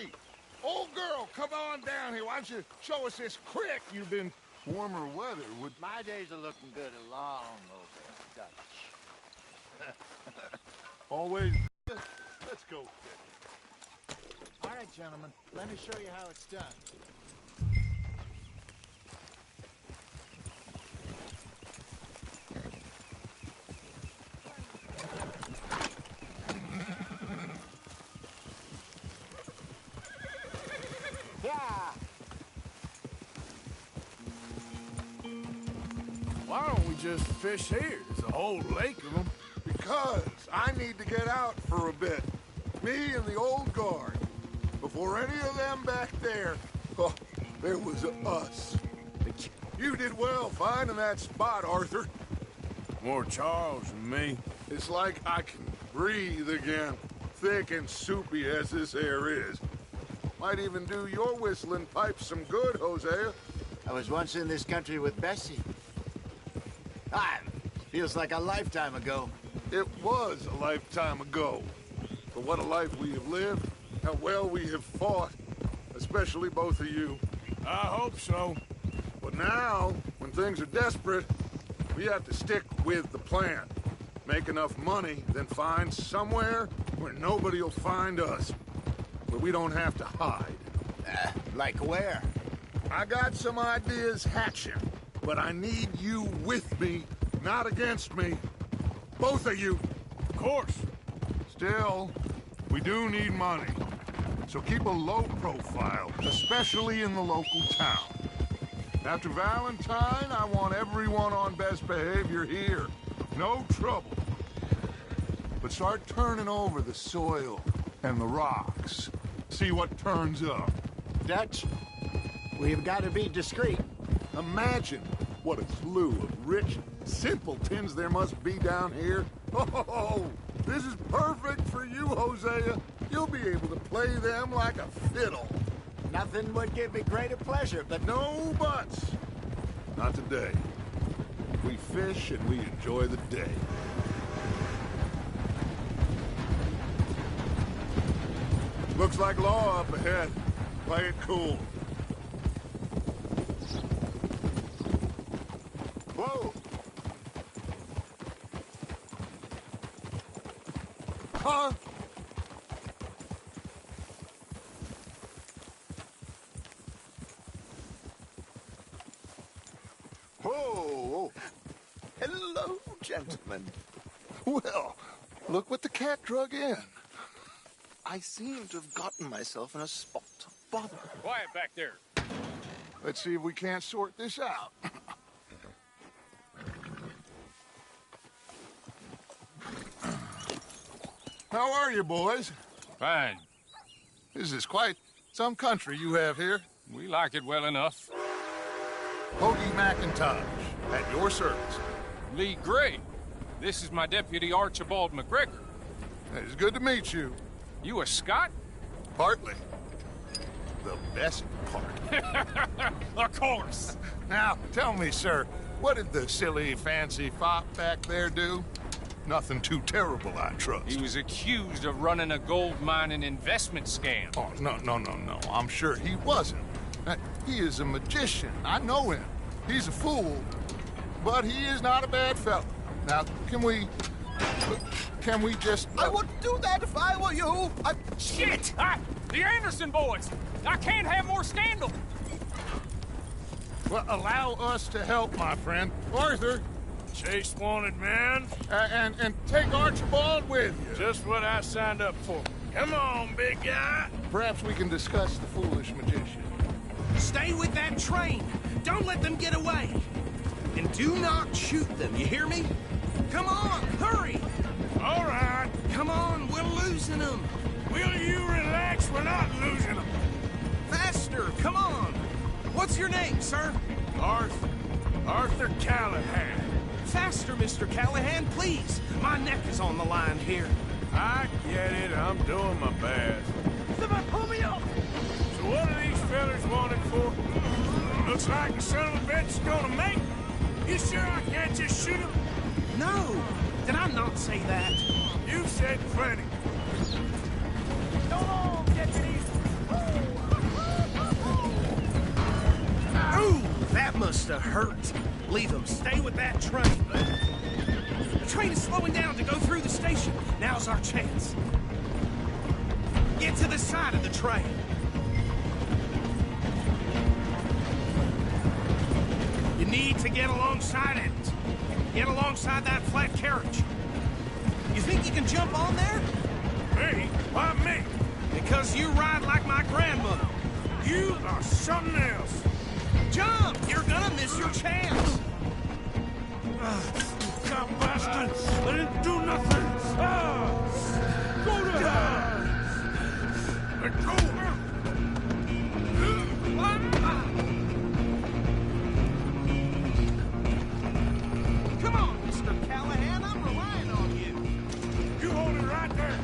Hey, old girl, come on down here. Why don't you show us this creek you've been... Warmer weather would... My days are looking good along over Dutch. Always... Let's go. All right, gentlemen. Let me show you how it's done. Why don't we just fish here? There's a whole lake of them. Because I need to get out for a bit. Me and the old guard. Before any of them back there, oh, there was us. You did well finding that spot, Arthur. More Charles than me. It's like I can breathe again, thick and soupy as this air is. Might even do your whistling pipes some good, Hosea. I was once in this country with Bessie. Ah, feels like a lifetime ago. It was a lifetime ago. But what a life we have lived, how well we have fought, especially both of you. I hope so. But now, when things are desperate, we have to stick with the plan. Make enough money, then find somewhere where nobody will find us. Where we don't have to hide. Like where? I got some ideas hatching, but I need you with me, not against me. Both of you. Of course. Still, we do need money. So keep a low profile, especially in the local town. After Valentine, I want everyone on best behavior here. No trouble. But start turning over the soil and the rocks. See what turns up. Dutch, we've got to be discreet. Imagine what a slew of rich simpletons there must be down here. Oh, this is perfect for you, Hosea. You'll be able to play them like a fiddle. Nothing would give me greater pleasure, but No buts. Not today. We fish and we enjoy the day. Looks like law up ahead. Play it cool. Whoa! Huh? Whoa! hello, gentlemen. Well, look what the cat drug in. I seem to have gotten myself in a spot of bother. Quiet back there. Let's see if we can't sort this out. How are you, boys? Fine. This is quite some country you have here. We like it well enough. Hoagie McIntosh, at your service. Lee Gray. This is my deputy Archibald McGregor. It's good to meet you. You a Scot? Partly. The best part. Of course. Now, tell me, sir, what did the silly, fancy fop back there do? Nothing too terrible, I trust. He was accused of running a gold mining investment scam. Oh, no. I'm sure he wasn't. He is a magician. I know him. He's a fool, but he is not a bad fellow. Now, can we just... I wouldn't do that if I were you. Shit! The Anderson boys! I can't have more scandal! Well, allow us to help, my friend. Arthur, Chase wanted man. and take Archibald with you. Just what I signed up for. Come on, big guy. Perhaps we can discuss the foolish magician. Stay with that train. Don't let them get away. And do not shoot them, you hear me? Come on, hurry! All right. Come on, we're losing them. Will you relax? We're not losing them. Faster, come on. What's your name, sir? Arthur Callahan. Faster, Mr. Callahan, please. My neck is on the line here. I get it. I'm doing my best. Somebody pull me up! So what are these fellas wanted for? Looks like the son of a bitch is gonna make it. You sure I can't just shoot him? No, did I not say that? You've said plenty. Come on, deputies. to hurt. Leave him. Stay with that train. The train is slowing down to go through the station. Now's our chance. Get to the side of the train. You need to get alongside it. Get alongside that flat carriage. You think you can jump on there? Me? Why me? Because you ride like my grandmother. You are something else. Jump! You're gonna miss your chance. God bastard! I didn't do nothing! Go to hell! Let go! Come on, Mr. Callahan. I'm relying on you. You hold it right there!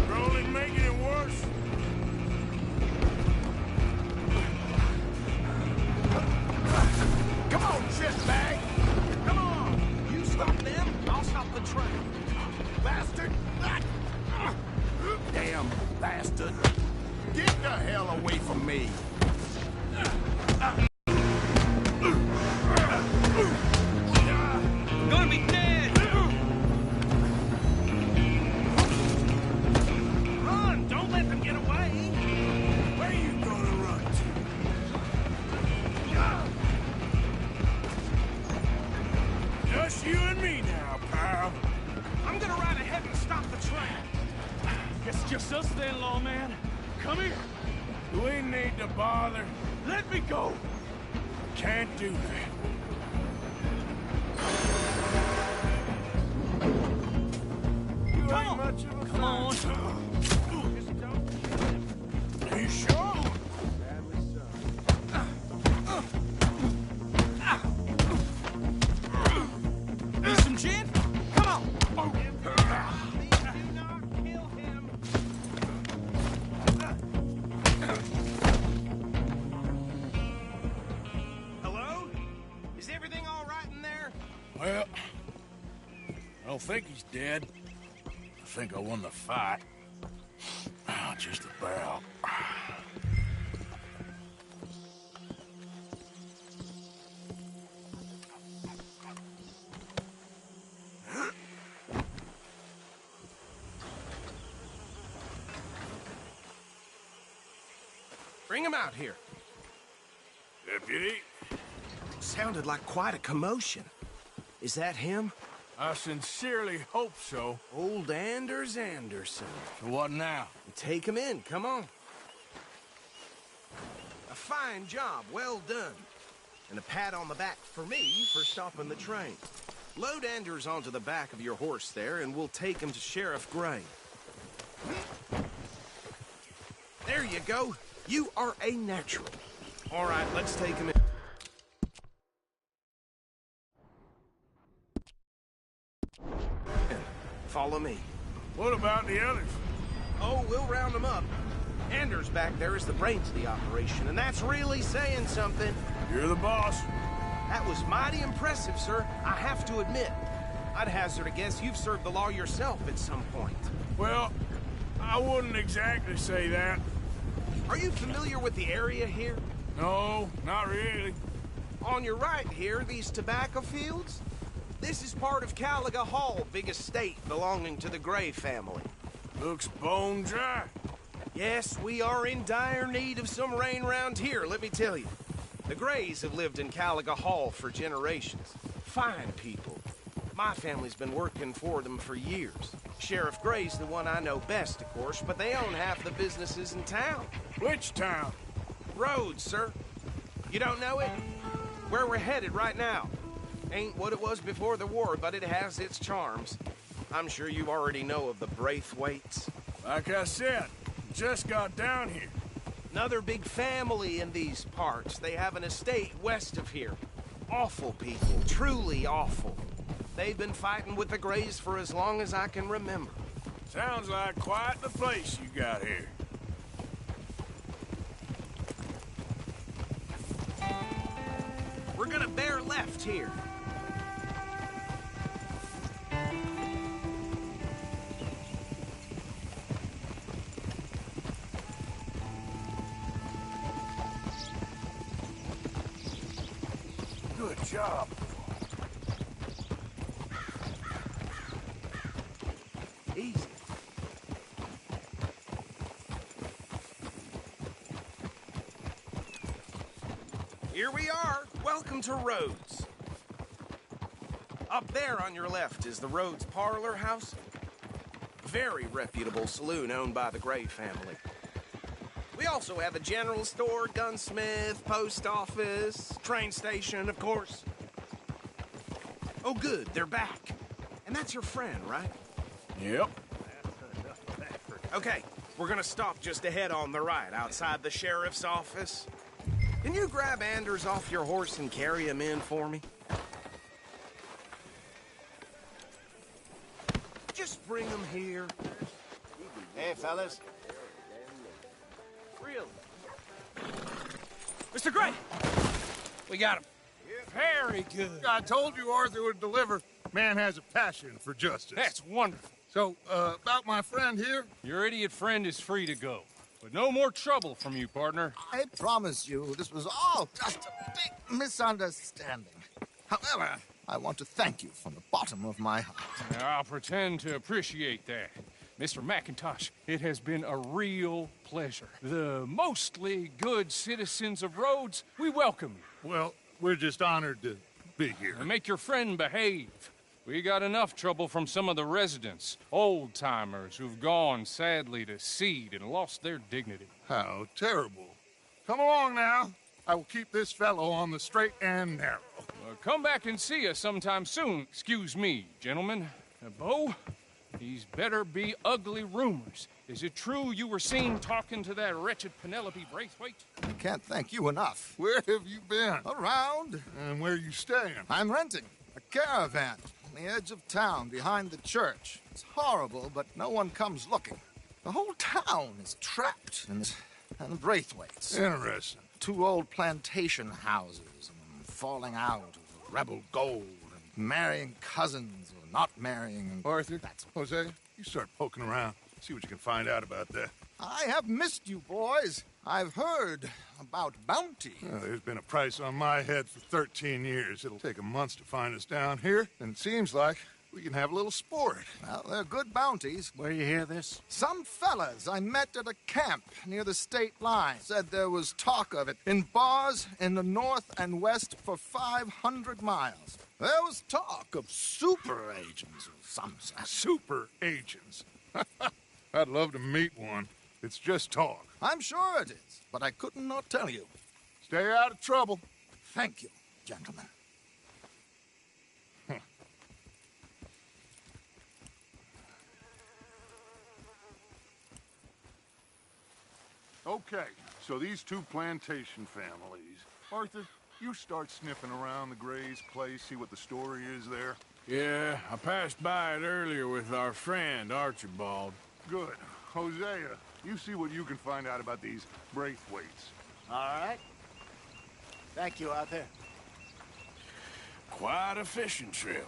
You're only making it worse. Come on, shitbag! Come on! You stop them, I'll stop the train. Bastard! Damn bastard. Get the hell away from me. I'm gonna be dead! Run! Don't let them get away! Where you gonna run to? Just you and me now, pal. I'm gonna ride ahead and stop the train. Guess it's just us then, lawman. Come here. We need to bother. Let me go. Can't do that. You ain't much of a Come on. Are you sure? Need some gin? Come on! Please do not kill him. Hello? Is everything all right in there? Well, I don't think he's dead. I think I won the fight. Just about. Bring him out here. Deputy, Sounded like quite a commotion. Is that him? I sincerely hope so. Old Anders Anderson. So what now? Take him in, come on. A fine job, well done. And a pat on the back for me for stopping the train. Load Anders onto the back of your horse there, and we'll take him to Sheriff Gray. There you go. You are a natural. All right, let's take him in. Follow me. What about the others? Oh, we'll round them up. Anders back there is the brains of the operation, and that's really saying something. You're the boss. That was mighty impressive, sir. I have to admit. I'd hazard a guess you've served the law yourself at some point. Well, I wouldn't exactly say that. Are you familiar with the area here? No, not really. On your right here, these tobacco fields? This is part of Callahan Hall, big estate belonging to the Gray family. Looks bone dry. Yes, we are in dire need of some rain round here, let me tell you. The Grays have lived in Callahan Hall for generations. Fine people. My family's been working for them for years. Sheriff Gray's the one I know best, of course, but they own half the businesses in town. Which town? Rhodes, sir. You don't know it? Where we're headed right now. Ain't what it was before the war, but it has its charms. I'm sure you already know of the Braithwaites. Like I said, just got down here. Another big family in these parts. They have an estate west of here. Awful people, truly awful. They've been fighting with the Grays for as long as I can remember. Sounds like quite the place you got here. We're gonna bear left here. job. Easy. Here we are. Welcome to Rhodes. Up there on your left is the Rhodes Parlor House. Very reputable saloon owned by the Gray family. We also have a general store, gunsmith, post office, train station, of course. Oh, good, they're back. And that's your friend, right? Yep. Okay, we're gonna stop just ahead on the right, outside the sheriff's office. Can you grab Anders off your horse and carry him in for me? Just bring him here. Hey, fellas. Really? Mr. Gray! We got him. Very good. I told you Arthur would deliver. Man has a passion for justice. That's wonderful. So, about my friend here? Your idiot friend is free to go. But no more trouble from you, partner. I promise you, this was all just a big misunderstanding. However, I want to thank you from the bottom of my heart. I'll pretend to appreciate that. Mr. McIntosh, it has been a real pleasure. The mostly good citizens of Rhodes, we welcome you. Well, we're just honored to be here. And make your friend behave. We got enough trouble from some of the residents, old-timers who've gone, sadly, to seed and lost their dignity. How terrible. Come along now. I will keep this fellow on the straight and narrow. Come back and see us sometime soon. Excuse me, gentlemen. Bo, these better be ugly rumors. Is it true you were seen talking to that wretched Penelope Braithwaite? I can't thank you enough. Where have you been? Around. And where you staying? I'm renting a caravan on the edge of town behind the church. It's horrible, but no one comes looking. The whole town is trapped in this... and Braithwaites. Interesting. 2 old plantation houses and falling out of rebel gold and marrying cousins or not marrying. And Arthur, Jose, you start poking around. See what you can find out about that. I have missed you, boys. I've heard about bounty. Well, there's been a price on my head for 13 years. It'll take a month to find us down here, and it seems like we can have a little sport. Well, they're good bounties. Where you hear this? Some fellas I met at a camp near the state line said there was talk of it in bars in the north and west for 500 miles. There was talk of super agents of some sort. Super agents. I'd love to meet one. It's just talk. I'm sure it is, but I couldn't not tell you. Stay out of trouble. Thank you, gentlemen. Okay, so these 2 plantation families. Arthur, you start sniffing around the Gray's place, see what the story is there. Yeah, I passed by it earlier with our friend, Archibald. Good. Hosea, you see what you can find out about these Braithwaites. All right. Thank you, Arthur. Quite a fishing trip.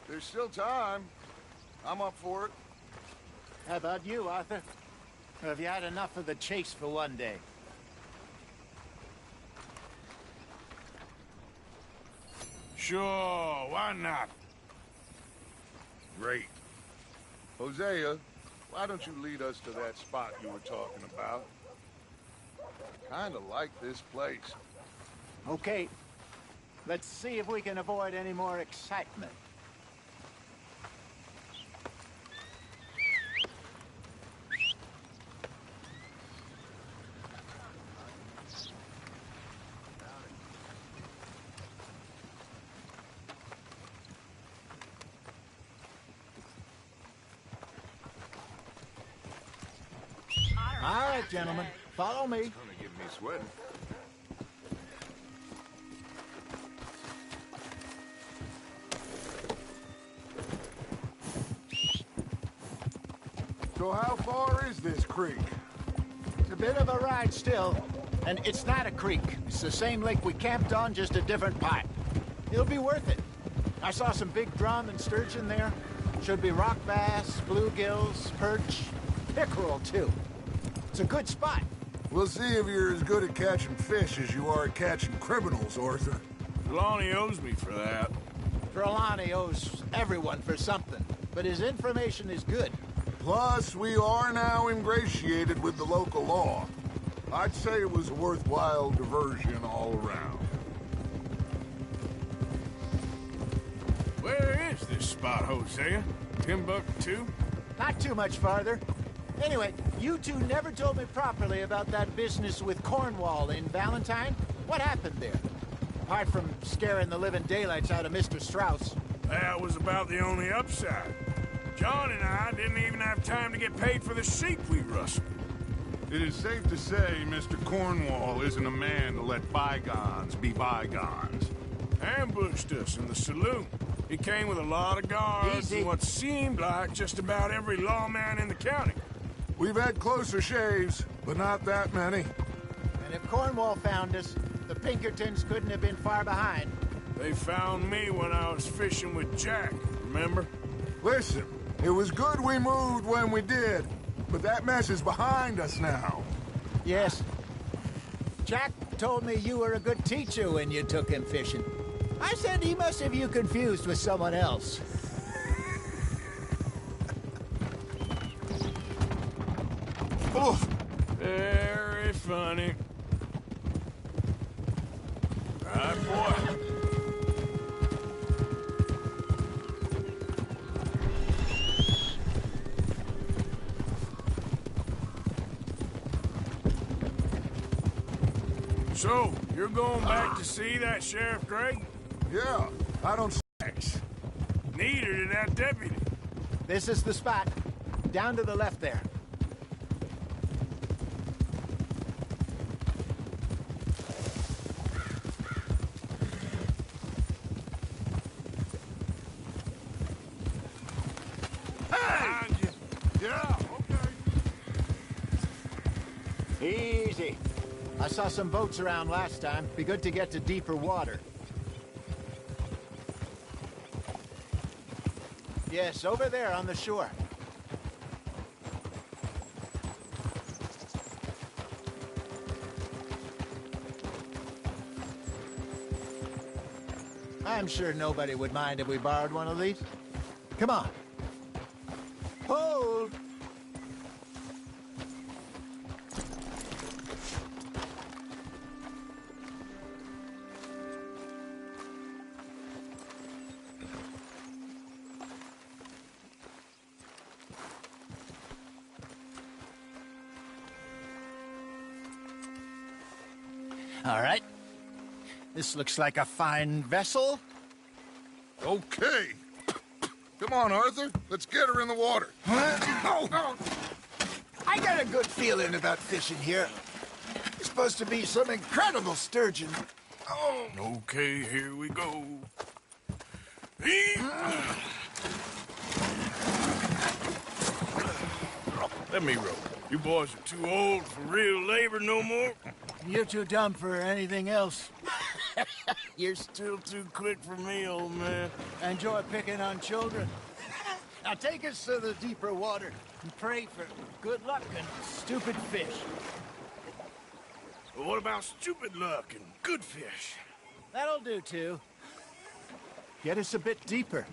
There's still time. I'm up for it. How about you, Arthur? Or have you had enough of the chase for one day? Sure, why not? Great. Hosea, why don't you lead us to that spot you were talking about? Kinda like this place. Okay. Let's see if we can avoid any more excitement. All right, gentlemen, follow me. Gonna get me sweating. So how far is this creek? It's a bit of a ride still, and it's not a creek. It's the same lake we camped on, just a different pipe. It'll be worth it. I saw some big drum and sturgeon there. Should be rock bass, bluegills, perch, pickerel too. It's a good spot. We'll see if you're as good at catching fish as you are at catching criminals, Arthur. Trelawney owes me for that. Trelawney owes everyone for something, but his information is good. Plus, we are now ingratiated with the local law. I'd say it was a worthwhile diversion all around. Where is this spot, Hosea? Timbuktu? Not too much farther. Anyway, you two never told me properly about that business with Cornwall in Valentine. What happened there? Apart from scaring the living daylights out of Mr. Strauss. That was about the only upside. John and I didn't even have time to get paid for the sheep we rustled. It is safe to say Mr. Cornwall isn't a man to let bygones be bygones. Ambushed us in the saloon. He came with a lot of guards and what seemed like just about every lawman in the county. We've had closer shaves, but not that many. And if Cornwall found us, the Pinkertons couldn't have been far behind. They found me when I was fishing with Jack, remember? Listen, it was good we moved when we did, but that mess is behind us now. Yes. Jack told me you were a good teacher when you took him fishing. I said he must have you confused with someone else. Oof. Very funny. Right, boy. So, you're going back to see that Sheriff Gregg? Yeah, I don't... Neither did that deputy. This is the spot. Down to the left there. Behind you. Yeah, okay. Easy. I saw some boats around last time. Be good to get to deeper water. Yes, over there on the shore. I'm sure nobody would mind if we borrowed one of these. Come on. Hold! All right. This looks like a fine vessel. Okay. Come on, Arthur. Let's get her in the water. Oh. I got a good feeling about fishing here. It's supposed to be some incredible sturgeon. Oh. Okay, here we go. Let me row. You boys are too old for real labor no more. You're too dumb for anything else. You're still too quick for me, old man. Enjoy picking on children. Now take us to the deeper water and pray for good luck and stupid fish. But what about stupid luck and good fish? That'll do, too. Get us a bit deeper.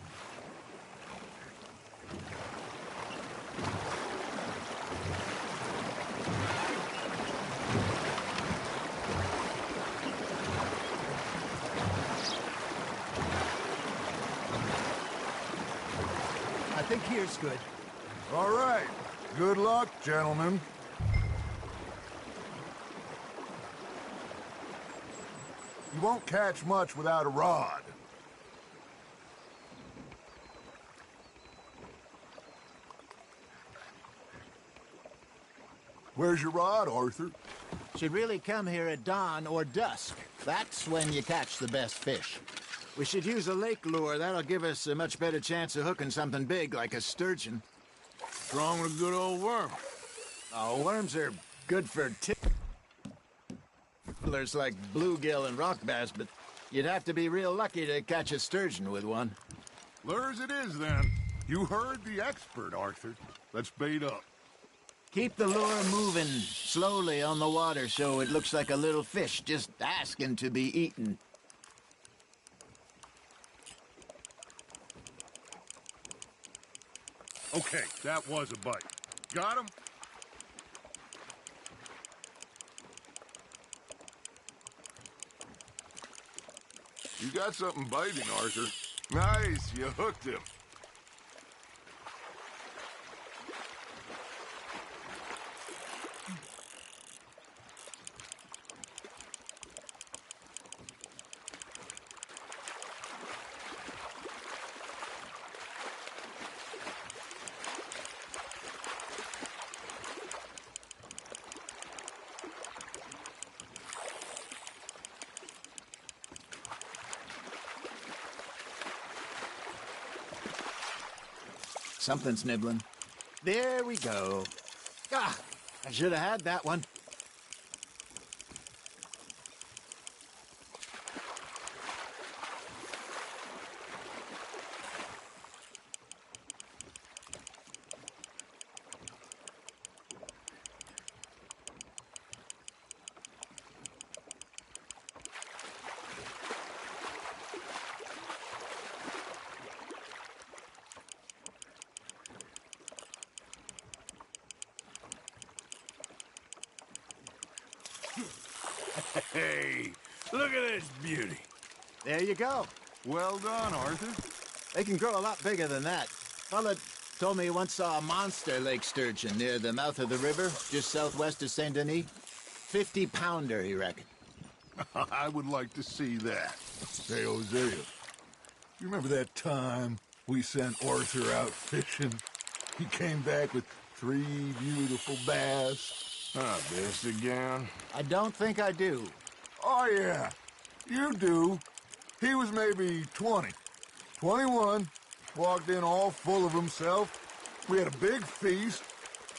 I think here's good. All right. Good luck, gentlemen. You won't catch much without a rod. Where's your rod, Arthur? Should really come here at dawn or dusk. That's when you catch the best fish. We should use a lake lure. That'll give us a much better chance of hooking something big like a sturgeon. Wrong with a good old worm. Oh, worms are good for ticklers like bluegill and rock bass, but you'd have to be real lucky to catch a sturgeon with one. Lures it is, then. You heard the expert, Arthur. Let's bait up. Keep the lure moving slowly on the water so it looks like a little fish just asking to be eaten. Okay, that was a bite. Got him? You got something biting, Arthur. Nice, you hooked him. Something's nibbling. There we go. Ah, I should have had that one. Hey, look at this beauty. There you go. Well done, Arthur. They can grow a lot bigger than that. Fella told me he once saw a monster lake sturgeon near the mouth of the river, just southwest of Saint Denis. 50-pounder, he reckoned. I would like to see that. Hey, Hosea, you remember that time we sent Arthur out fishing? He came back with 3 beautiful bass. Ah, this again? I don't think I do. Oh, yeah, you do. He was maybe 20, 21, walked in all full of himself. We had a big feast,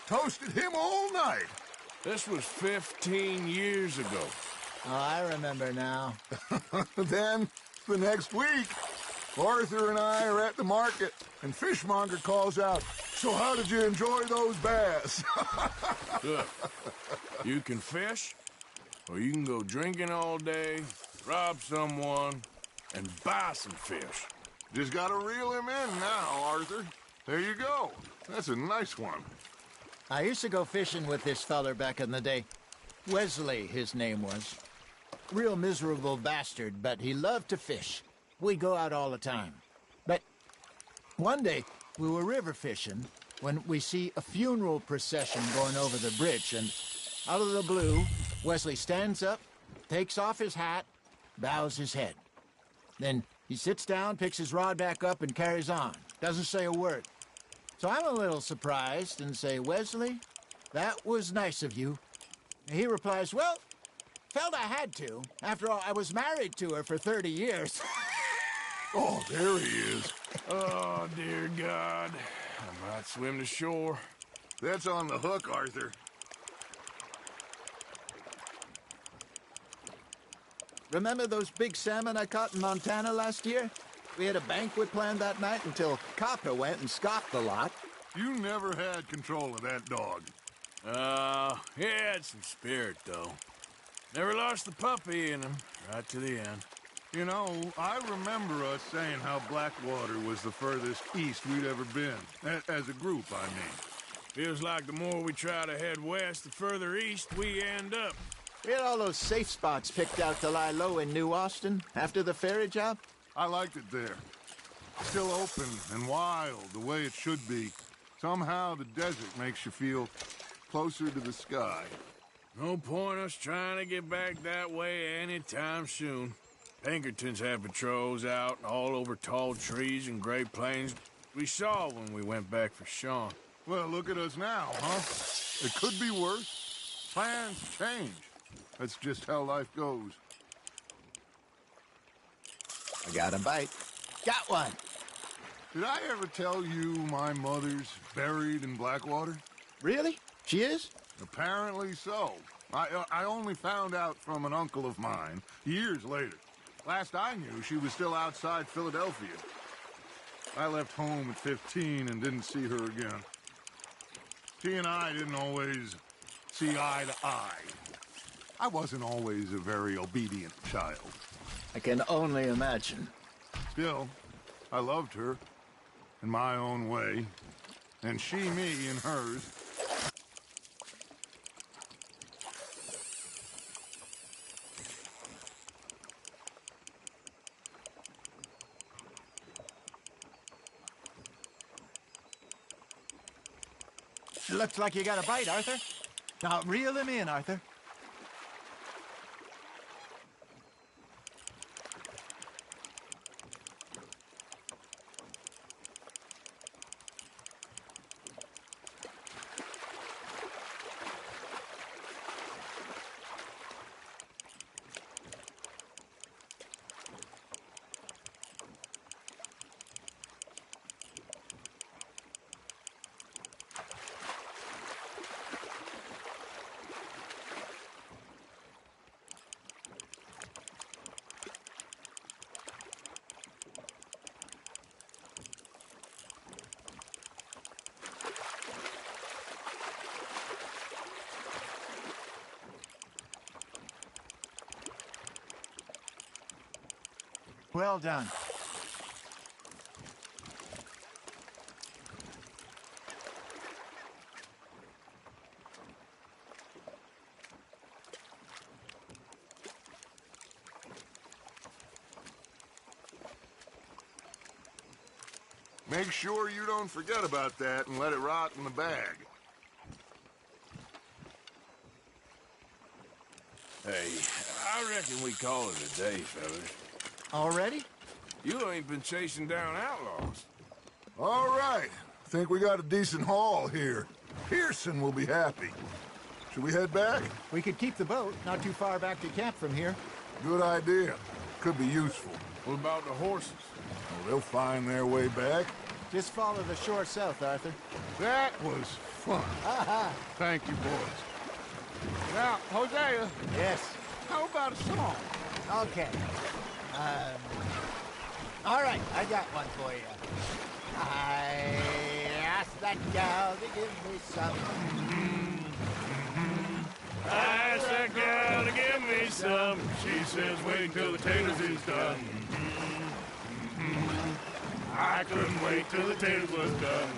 toasted him all night. This was 15 years ago. Oh, I remember now. Then, the next week, Arthur and I are at the market, and Fishmonger calls out, "So how did you enjoy those bass?" Look, you can fish, or you can go drinking all day, rob someone, and buy some fish. Just gotta reel him in now, Arthur. There you go. That's a nice one. I used to go fishing with this feller back in the day. Wesley, his name was. Real miserable bastard, but he loved to fish. We go out all the time. But one day, we were river fishing when we see a funeral procession going over the bridge, and out of the blue, Wesley stands up, takes off his hat, bows his head. Then he sits down, picks his rod back up, and carries on. Doesn't say a word. So I'm a little surprised and say, "Wesley, that was nice of you." And he replies, "Well, felt I had to. After all, I was married to her for 30 years. Oh, there he is. Oh, dear God. I might swim to shore. That's on the hook, Arthur. Remember those big salmon I caught in Montana last year? We had a banquet planned that night until Copper went and scoffed the lot. You never had control of that dog. He had some spirit, though. Never lost the puppy in him, right to the end. You know, I remember us saying how Blackwater was the furthest east we'd ever been. As a group, I mean. Feels like the more we try to head west, the further east we end up. We had all those safe spots picked out to lie low in New Austin after the ferry job. I liked it there. Still open and wild, the way it should be. Somehow the desert makes you feel closer to the sky. No point us trying to get back that way anytime soon. Pinkertons have patrols out all over tall trees and Great Plains. We saw when we went back for Sean. Well, look at us now, huh? It could be worse. Plans change. That's just how life goes. I got a bite. Got one. Did I ever tell you my mother's buried in Blackwater? Really? She is? Apparently so. I only found out from an uncle of mine years later. Last I knew, she was still outside Philadelphia. I left home at 15 and didn't see her again. She and I didn't always see eye to eye. I wasn't always a very obedient child. I can only imagine. Still, I loved her in my own way. and she me in hers. Looks like you got a bite, Arthur. Now, reel him in, Arthur. Well done. Make sure you don't forget about that and let it rot in the bag. Hey, I reckon we call it a day, fellas. Already? You ain't been chasing down outlaws. All right. Think we got a decent haul here. Pierson will be happy. Should we head back? We could keep the boat not too far back to camp from here. Good idea. Could be useful. What about the horses? Well, they'll find their way back. Just follow the shore south, Arthur. That was fun. Thank you, boys. Now, Hosea, Yes. how about a song? Okay. All right, I got one for you. I asked that gal to give me some. I asked that gal to give me some. She says, wait till the taters is done. I couldn't wait till the taters was done.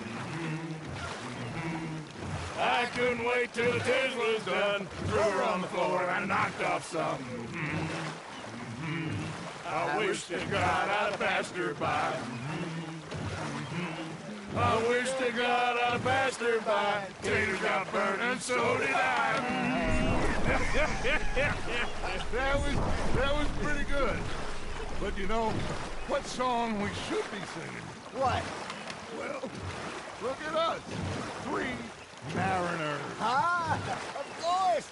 I couldn't wait till the taters was done. Threw her on the floor and knocked off some. I wish to God I'd have passed her by. I wish to God I'd have passed her by. Taters got burnt and so did I. That was pretty good. But you know, what song we should be singing? What? Well, look at us. 3 mariners. Ah, of course.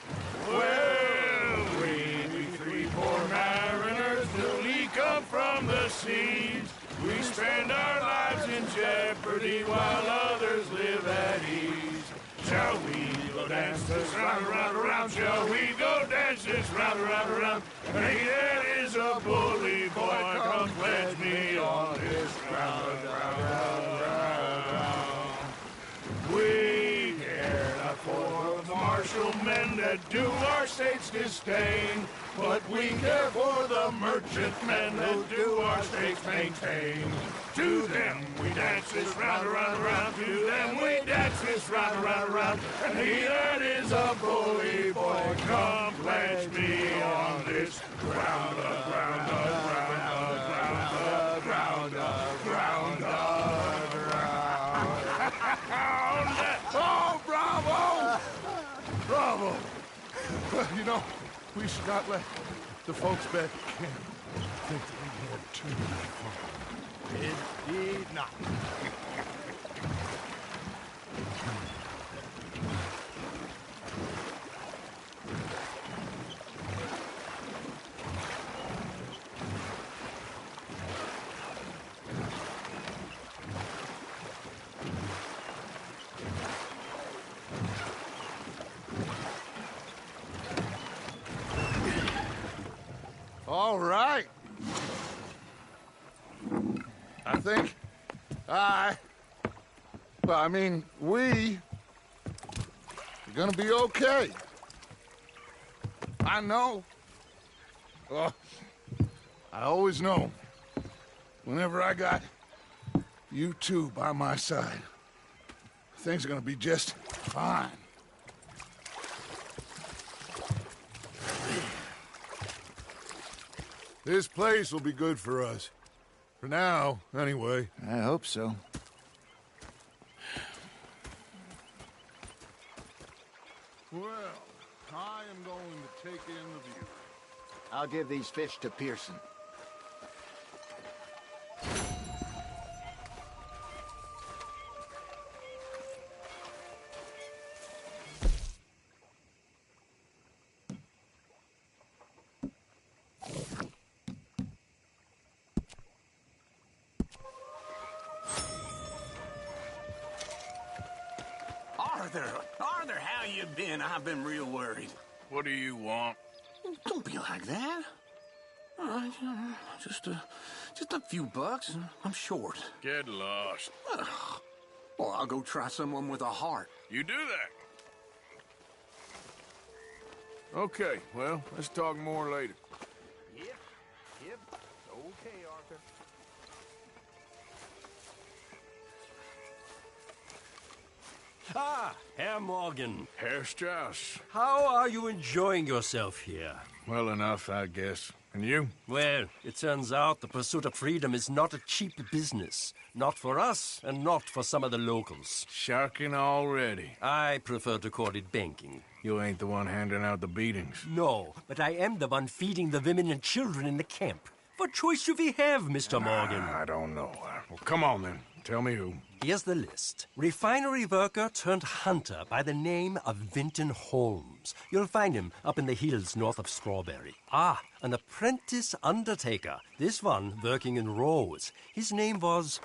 Well, we 3 poor mariners newly come from the seas. We spend our lives in jeopardy while others live at ease. Shall we go dance this round, around, around? Shall we go dance this round, around, around? Hey, that is a bully boy, come pledge me on this round, round, round, round. We care not for the martial men that do our state's disdain, but we care for the merchant men that do our state's maintain. To them we dance this round, around, around. To them we dance this round, around, around. And he that is a bully boy, come pledge me on this ground, ground, ground, ground, ground, ground, ground. Oh, bravo! Bravo! Well, you know, we should not let the folks back at camp think that we had too much fun. Indeed not. All right. I think we are gonna be okay. I know. Oh, I always know. Whenever I got you two by my side. Things are gonna be just fine. This place will be good for us. For now, anyway. I hope so. Well, I am going to take in the view. I'll give these fish to Pierson. Arthur, how you been? I've been real worried. What do you want? Don't be like that. All right, just a few bucks, and I'm short. Get lost. Well, I'll go try someone with a heart. You do that. Okay, well, let's talk more later. Yep. Okay, Arthur. Ah, Herr Morgan. Herr Strauss. How are you enjoying yourself here? Well enough, I guess. And you? Well, it turns out the pursuit of freedom is not a cheap business. Not for us, and not for some of the locals. Sharking already. I prefer to call it banking. You ain't the one handing out the beatings. No, but I am the one feeding the women and children in the camp. What choice do we have, Mr. Morgan? I don't know. Well, come on then. Tell me who. Here's the list. Refinery worker turned hunter by the name of Vinton Holmes. You'll find him up in the hills north of Strawberry. Ah, an apprentice undertaker. This one working in rows. His name was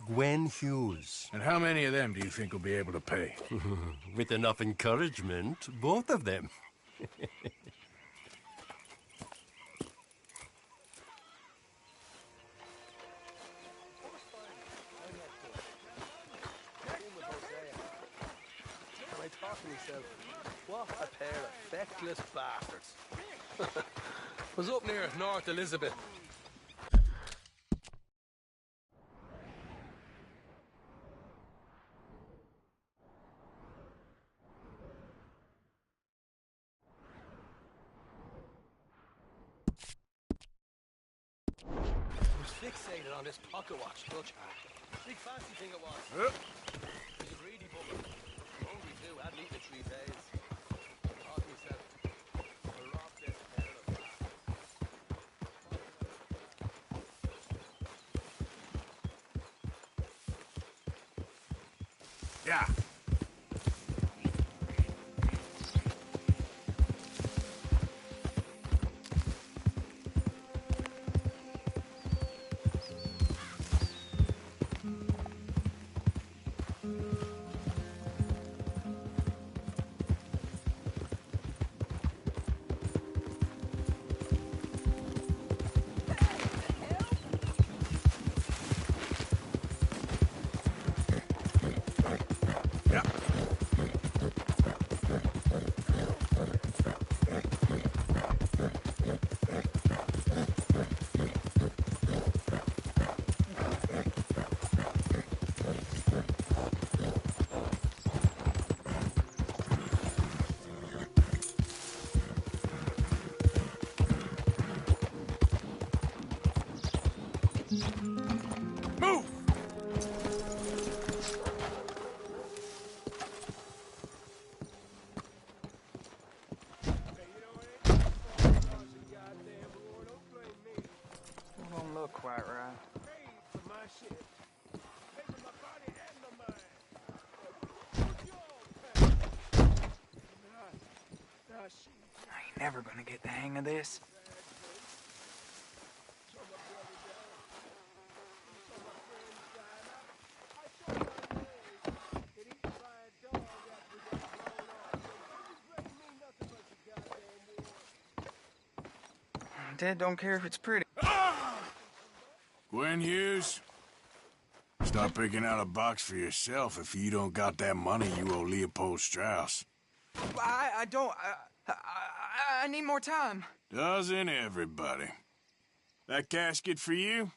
Gwen Hughes. And how many of them do you think will be able to pay? With enough encouragement, both of them. What a pair of feckless bastards. Was up near North Elizabeth. Was fixated on this pocket watch, Dutch. Big fancy thing it was. He's a greedy bugger. Hungry too, hadn't eaten in 3 days. Thought to myself, I'll rob this pair of bastards. Yeah. Move! Don't look quite right. I ain't never gonna get the hang of this. Dad don't care if it's pretty. Gwen Hughes, start picking out a box for yourself if you don't got that money you owe Leopold Strauss. I don't. I need more time. Doesn't everybody? That casket for you?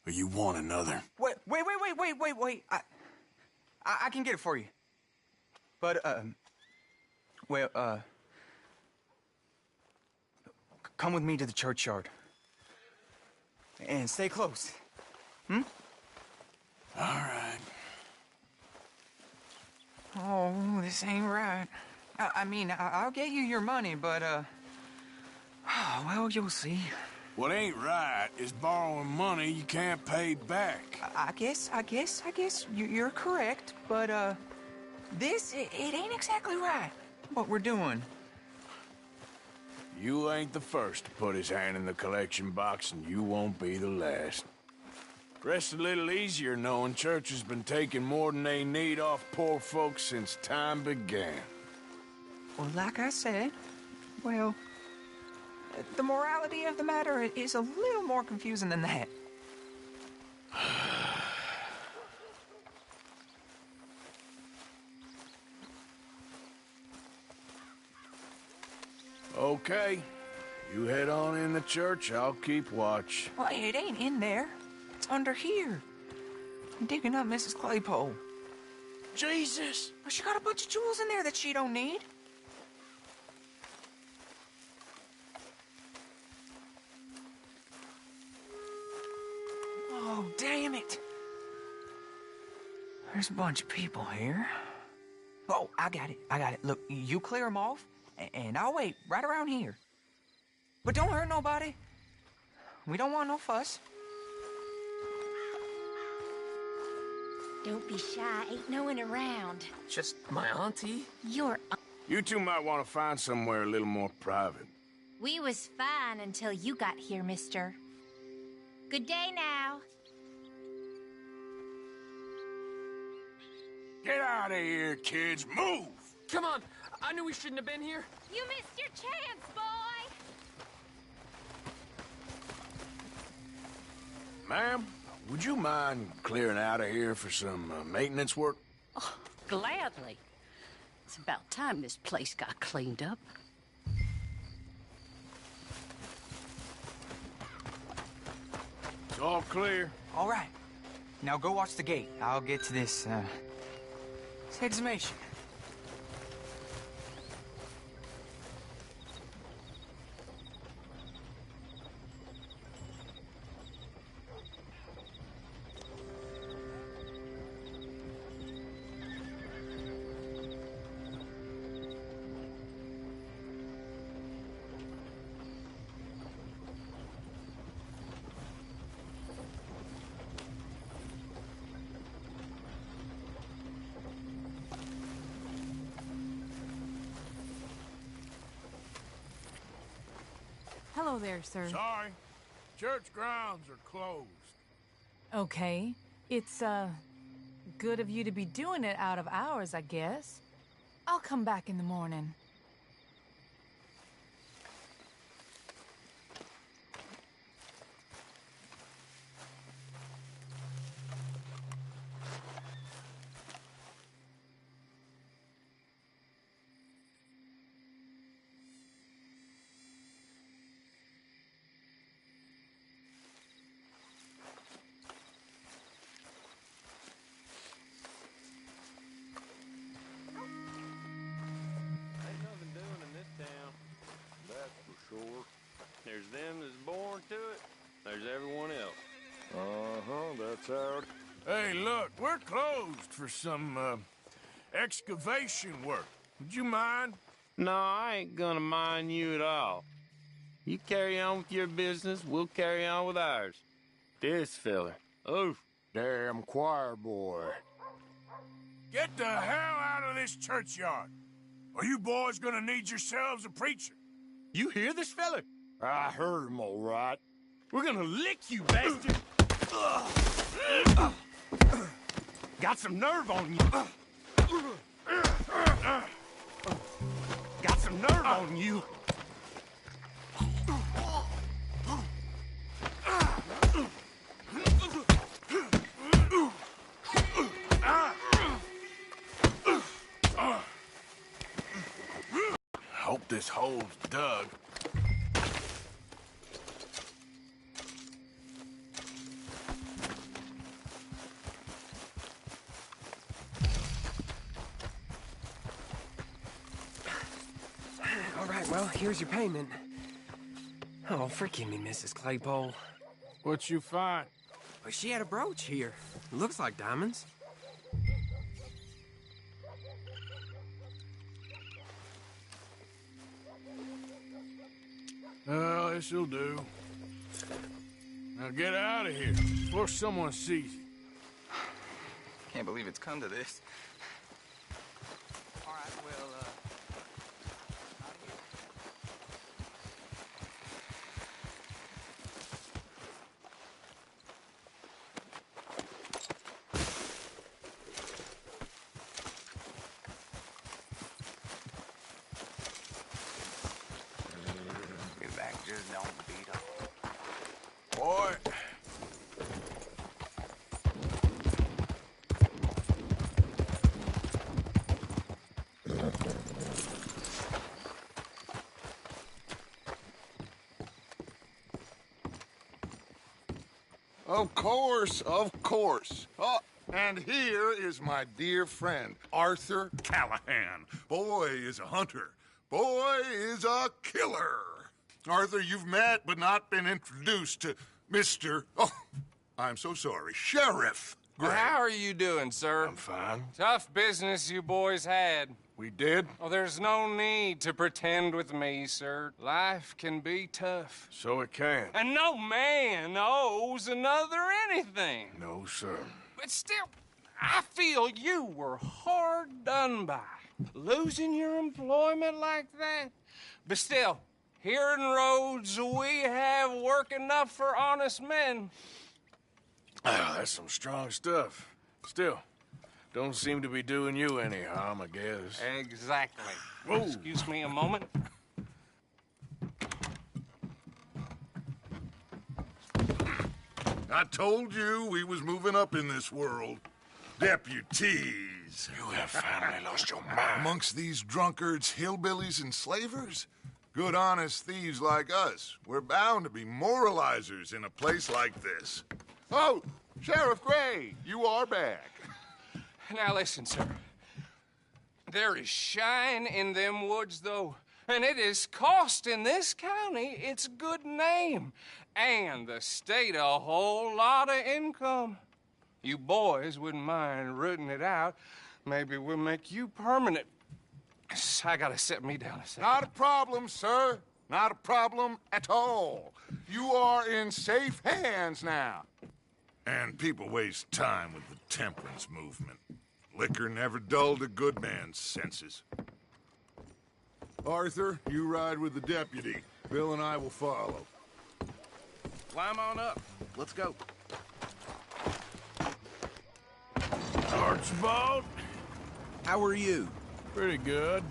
Or you want another? Wait. I can get it for you. But, well, come with me to the churchyard. And stay close. Hmm? All right. Oh, this ain't right. I mean, I'll get you your money, but, well, you'll see. What ain't right is borrowing money you can't pay back. I guess you're correct, but, it ain't exactly right, what we're doing. You ain't the first to put his hand in the collection box, and you won't be the last. Rests a little easier knowing church has been taking more than they need off poor folks since time began. Well, like I said, well, the morality of the matter is a little more confusing than that. Okay. You head on in the church, I'll keep watch. Well, it ain't in there. It's under here. I'm digging up Mrs. Claypole. Jesus! Well, she got a bunch of jewels in there that she don't need. Oh, damn it. There's a bunch of people here. Oh, I got it. Look, you clear them off, and I'll wait right around here. But don't hurt nobody. We don't want no fuss. Don't be shy. Ain't no one around. Just my auntie? You two might want to find somewhere a little more private. We was fine until you got here, mister. Good day now. Get out of here, kids. Move! Come on. I knew we shouldn't have been here. You missed your chance, boy. Ma'am, would you mind clearing out of here for some maintenance work? Oh, gladly. It's about time this place got cleaned up. It's all clear. All right. Now go watch the gate. I'll get to this, exhumation. Hello there, sir. Sorry. Church grounds are closed. Okay. It's, good of you to be doing it out of hours, I guess. I'll come back in the morning. There's them that's born to it. There's everyone else. That's how it... Hey, look, we're closed for some, excavation work. Would you mind? No, I ain't gonna mind you at all. You carry on with your business, we'll carry on with ours. This fella. Oh, Damn choir boy. Get the hell out of this churchyard. Or you boys gonna need yourselves a preacher. you hear this fella? I heard him all right. We're gonna lick you, bastard! Got some nerve on you. Got some nerve on you. Hope this hole's dug. Well, here's your payment. Oh, forgive me, Mrs. Claypole. What you find? Well, she had a brooch here. Looks like diamonds. Well, this'll do. Now get out of here before someone sees you. Can't believe it's come to this. All right, well, Your back just don't beat up. Boy. Of course, of course. Oh, and here is my dear friend, Arthur Callahan. Boy is a hunter. Boy is a killer. Arthur, you've met but not been introduced to Mr. Oh, I'm so sorry, Sheriff Gray. Well, how are you doing, sir? I'm fine. Tough business you boys had. We did? Oh, there's no need to pretend with me, sir. Life can be tough. So it can. And no man owes another anything. No, sir. But still, I feel you were hard done by. Losing your employment like that. But still, here in Rhodes, we have work enough for honest men. Ah, that's some strong stuff. Still, don't seem to be doing you any harm, I guess. Exactly. Whoa. Excuse me a moment. I told you we was moving up in this world. Deputies. You have finally lost your mind. Amongst these drunkards, hillbillies, and slavers? Good honest thieves like us. We're bound to be moralizers in a place like this. Oh, Sheriff Gray, you are back. Now listen, sir. There is shine in them woods, though, and it is costing this county its good name and the state a whole lot of income. You boys wouldn't mind rooting it out. Maybe we'll make you permanent. I gotta set me down a second. Not a problem, sir. Not a problem at all. You are in safe hands now. And people waste time with the temperance movement. Liquor never dulled a good man's senses. Arthur, you ride with the deputy. Bill and I will follow. Climb on up. Let's go. Archibald? How are you? Pretty good.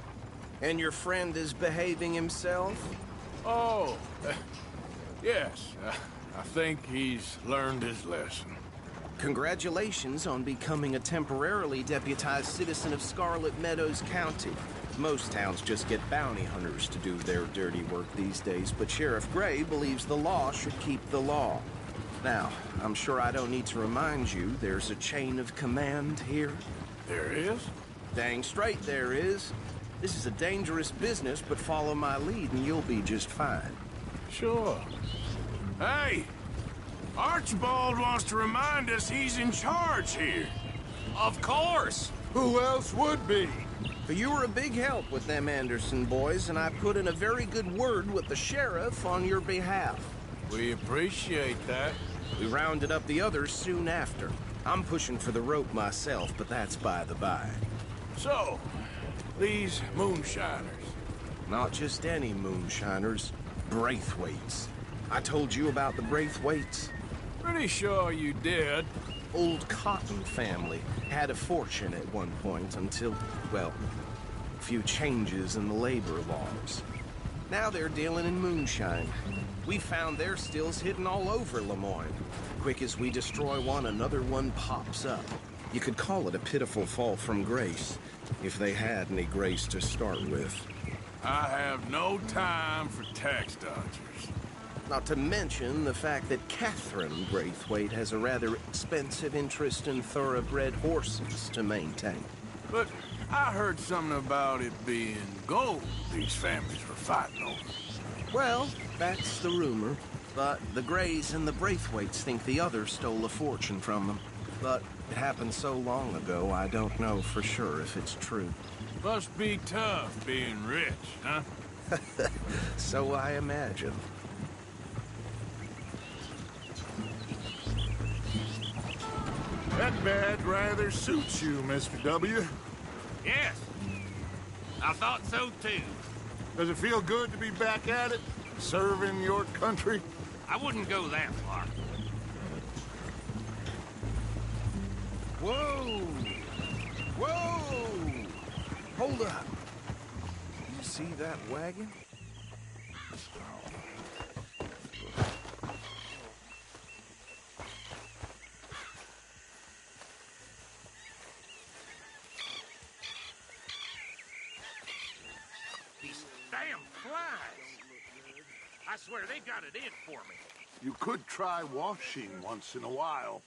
And your friend is behaving himself? Oh, yes. I think he's learned his lesson. Congratulations on becoming a temporarily deputized citizen of Scarlet Meadows County. Most towns just get bounty hunters to do their dirty work these days, but Sheriff Gray believes the law should keep the law. Now, I'm sure I don't need to remind you there's a chain of command here. There is? Dang straight there is. This is a dangerous business, but follow my lead and you'll be just fine. Sure. Hey! Archibald wants to remind us he's in charge here. Of course! Who else would be? But you were a big help with them Anderson boys, and I put in a very good word with the sheriff on your behalf. We appreciate that. We rounded up the others soon after. I'm pushing for the rope myself, but that's by the by. So, these moonshiners. Not just any moonshiners, Braithwaites. I told you about the Braithwaites. Pretty sure you did. Old Cotton family. Had a fortune at one point until, well, a few changes in the labor laws. Now they're dealing in moonshine. We found their stills hidden all over Lemoyne. Quick as we destroy one, another one pops up. You could call it a pitiful fall from grace, if they had any grace to start with. I have no time for tax dodgers. Not to mention the fact that Catherine Braithwaite has a rather expensive interest in thoroughbred horses to maintain. But I heard something about it being gold these families were fighting over. Well, that's the rumor. But the Greys and the Braithwaites think the others stole a fortune from them. But it happened so long ago, I don't know for sure if it's true. Must be tough being rich, huh? So I imagine. That badge rather suits you, Mr. W. Yes. I thought so too. Does it feel good to be back at it? Serving your country? I wouldn't go that far. Whoa! Whoa! Hold up. You see that wagon? These damn flies. I swear they got it in for me. You could try washing once in a while.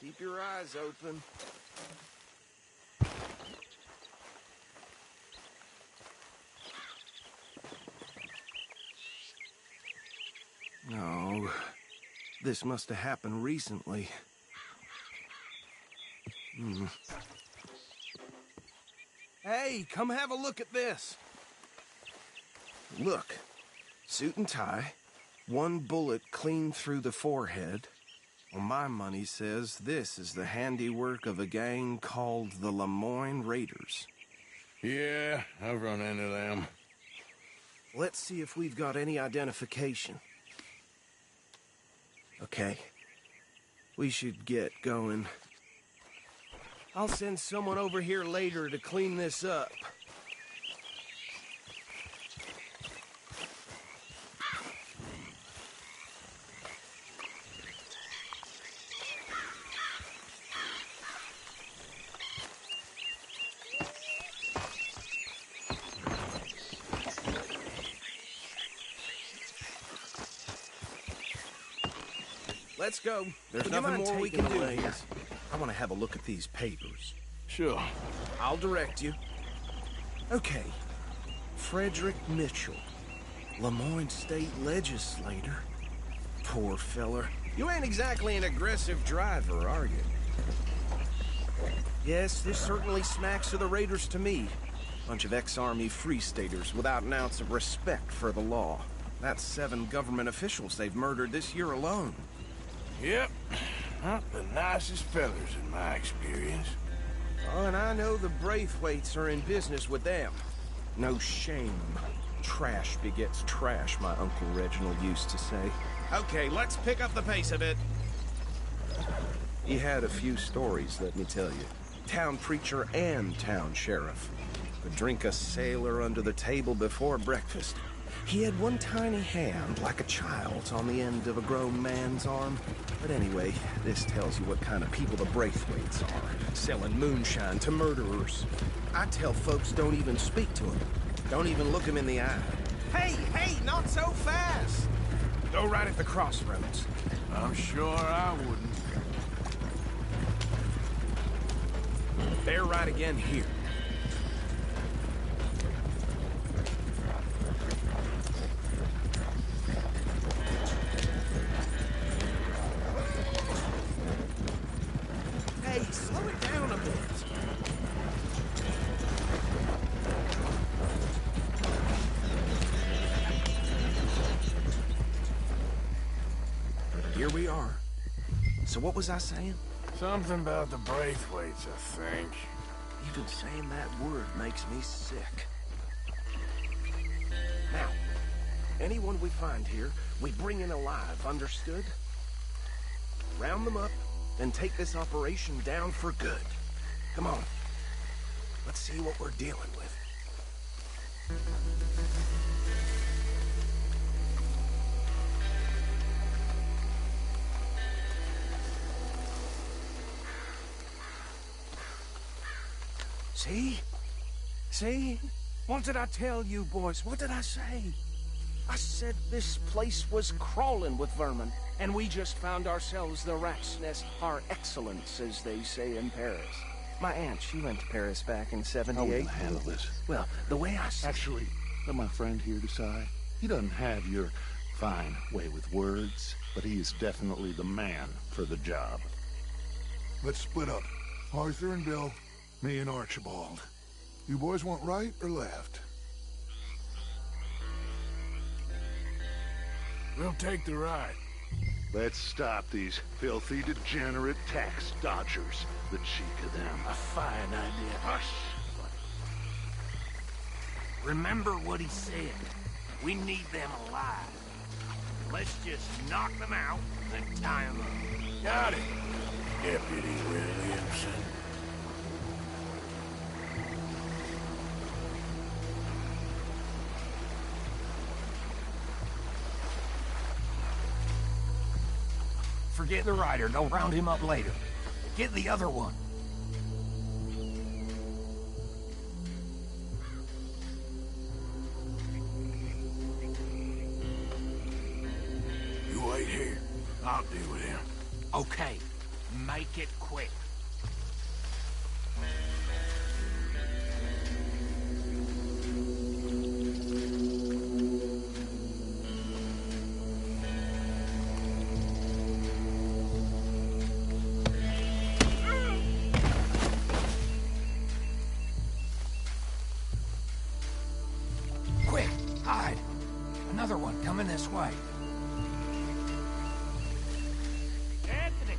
Keep your eyes open. No, this must have happened recently. Hey, come have a look at this. Look, suit and tie, one bullet clean through the forehead. Well, my money says this is the handiwork of a gang called the Lemoyne Raiders. Yeah, I've run into them. Let's see if we've got any identification. Okay. We should get going. I'll send someone over here later to clean this up. Let's go. There's nothing more we can do here. I want to have a look at these papers. Sure. I'll direct you. Okay. Frederick Mitchell, Lemoyne State Legislator. Poor feller. You ain't exactly an aggressive driver, are you? Yes, this certainly smacks of the Raiders to me. Bunch of ex-Army Free Staters without an ounce of respect for the law. That's 7 government officials they've murdered this year alone. Yep. Not the nicest fellers in my experience. Oh, and I know the Braithwaites are in business with them. No shame. Trash begets trash, my Uncle Reginald used to say. Okay, let's pick up the pace a bit. He had a few stories, let me tell you. Town preacher and town sheriff. Could drink a sailor under the table before breakfast. He had one tiny hand, like a child's, on the end of a grown man's arm. But anyway, this tells you what kind of people the Braithwaites are. Selling moonshine to murderers. I tell folks don't even speak to them. Don't even look them in the eye. Hey, hey, not so fast! Go right at the crossroads. I'm sure I wouldn't. Bear right again here. Hey, slow it down a bit. Here we are. So what was I saying? Something about the Braithwaites, I think. Even saying that word makes me sick. Now, anyone we find here, we bring in alive, understood? Round them up, and take this operation down for good. Come on. Let's see what we're dealing with. See? See? What did I tell you, boys? What did I say? I said this place was crawling with vermin, and we just found ourselves the rat's nest par excellence, as they say in Paris. My aunt, she went to Paris back in How are we '78. gonna handle this? Well, the way I see Actually, let my friend here decide. He doesn't have your fine way with words, but he is definitely the man for the job. Let's split up. Arthur and Bill, me and Archibald. You boys want right or left? We'll take the ride. Let's stop these filthy, degenerate tax dodgers. The cheek of them. A fine idea. Hush! Remember what he said. We need them alive. Let's just knock them out and tie them up. Got it, Deputy Williamson. Forget the rider. Go round him up later. Get the other one. You wait here. I'll deal with him. Okay. Make it quick. Quick, hide. Another one coming this way. Anthony!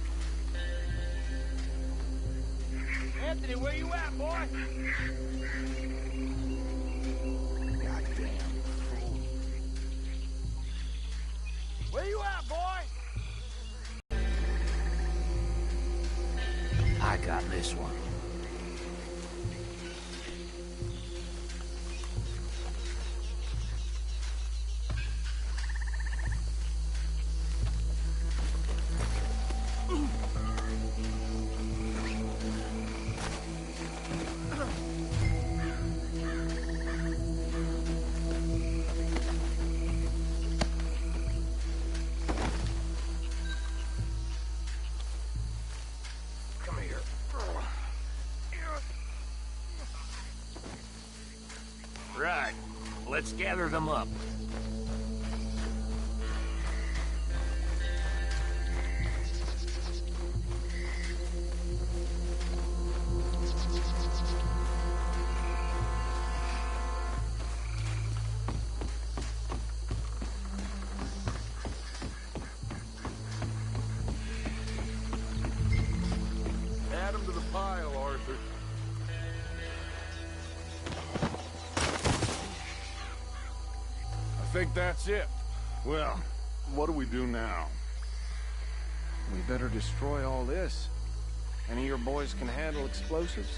Anthony, where you at, boy? Goddamn fool. Where you at, boy? I got this one. Come here. Right. Let's gather them up. Add them to the pile, Arthur. I think that's it. Well, what do we do now? we better destroy all this. Any of your boys can handle explosives?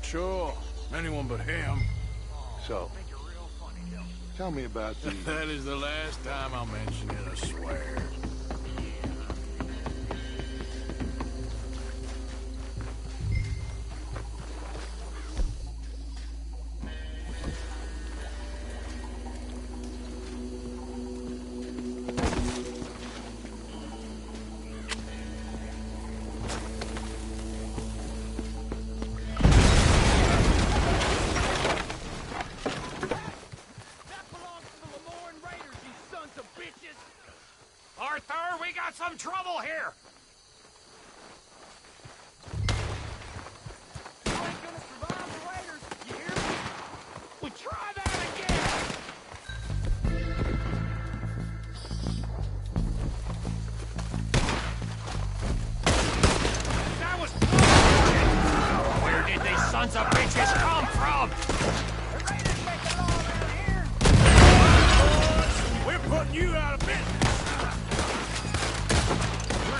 Sure. Anyone but him. So, tell me about the... That is the last time I'll mention it, I swear. Arthur, we got some trouble here! You ain't gonna survive the raiders, you hear me? We try that again! That was... Where did these sons of bitches come from? The raiders make the law around here! We're putting you out of business! We're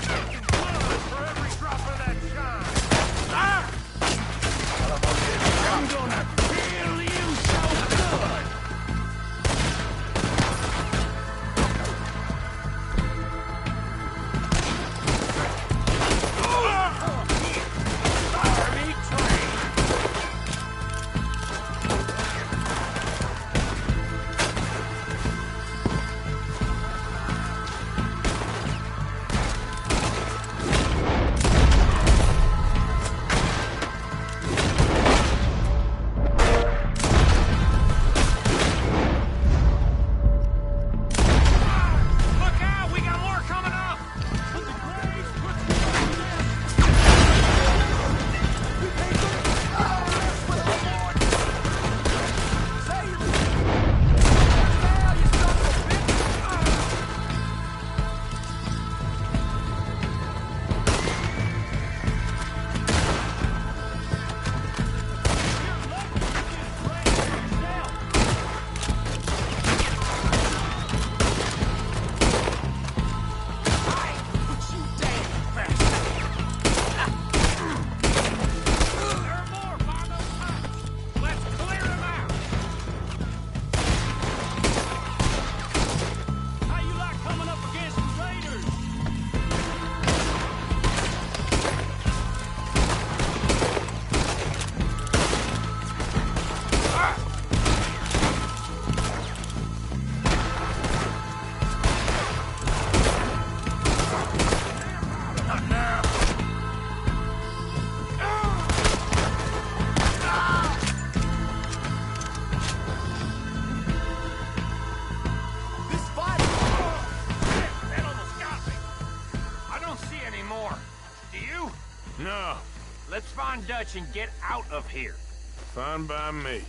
on Dutch and get out of here. Fine by me.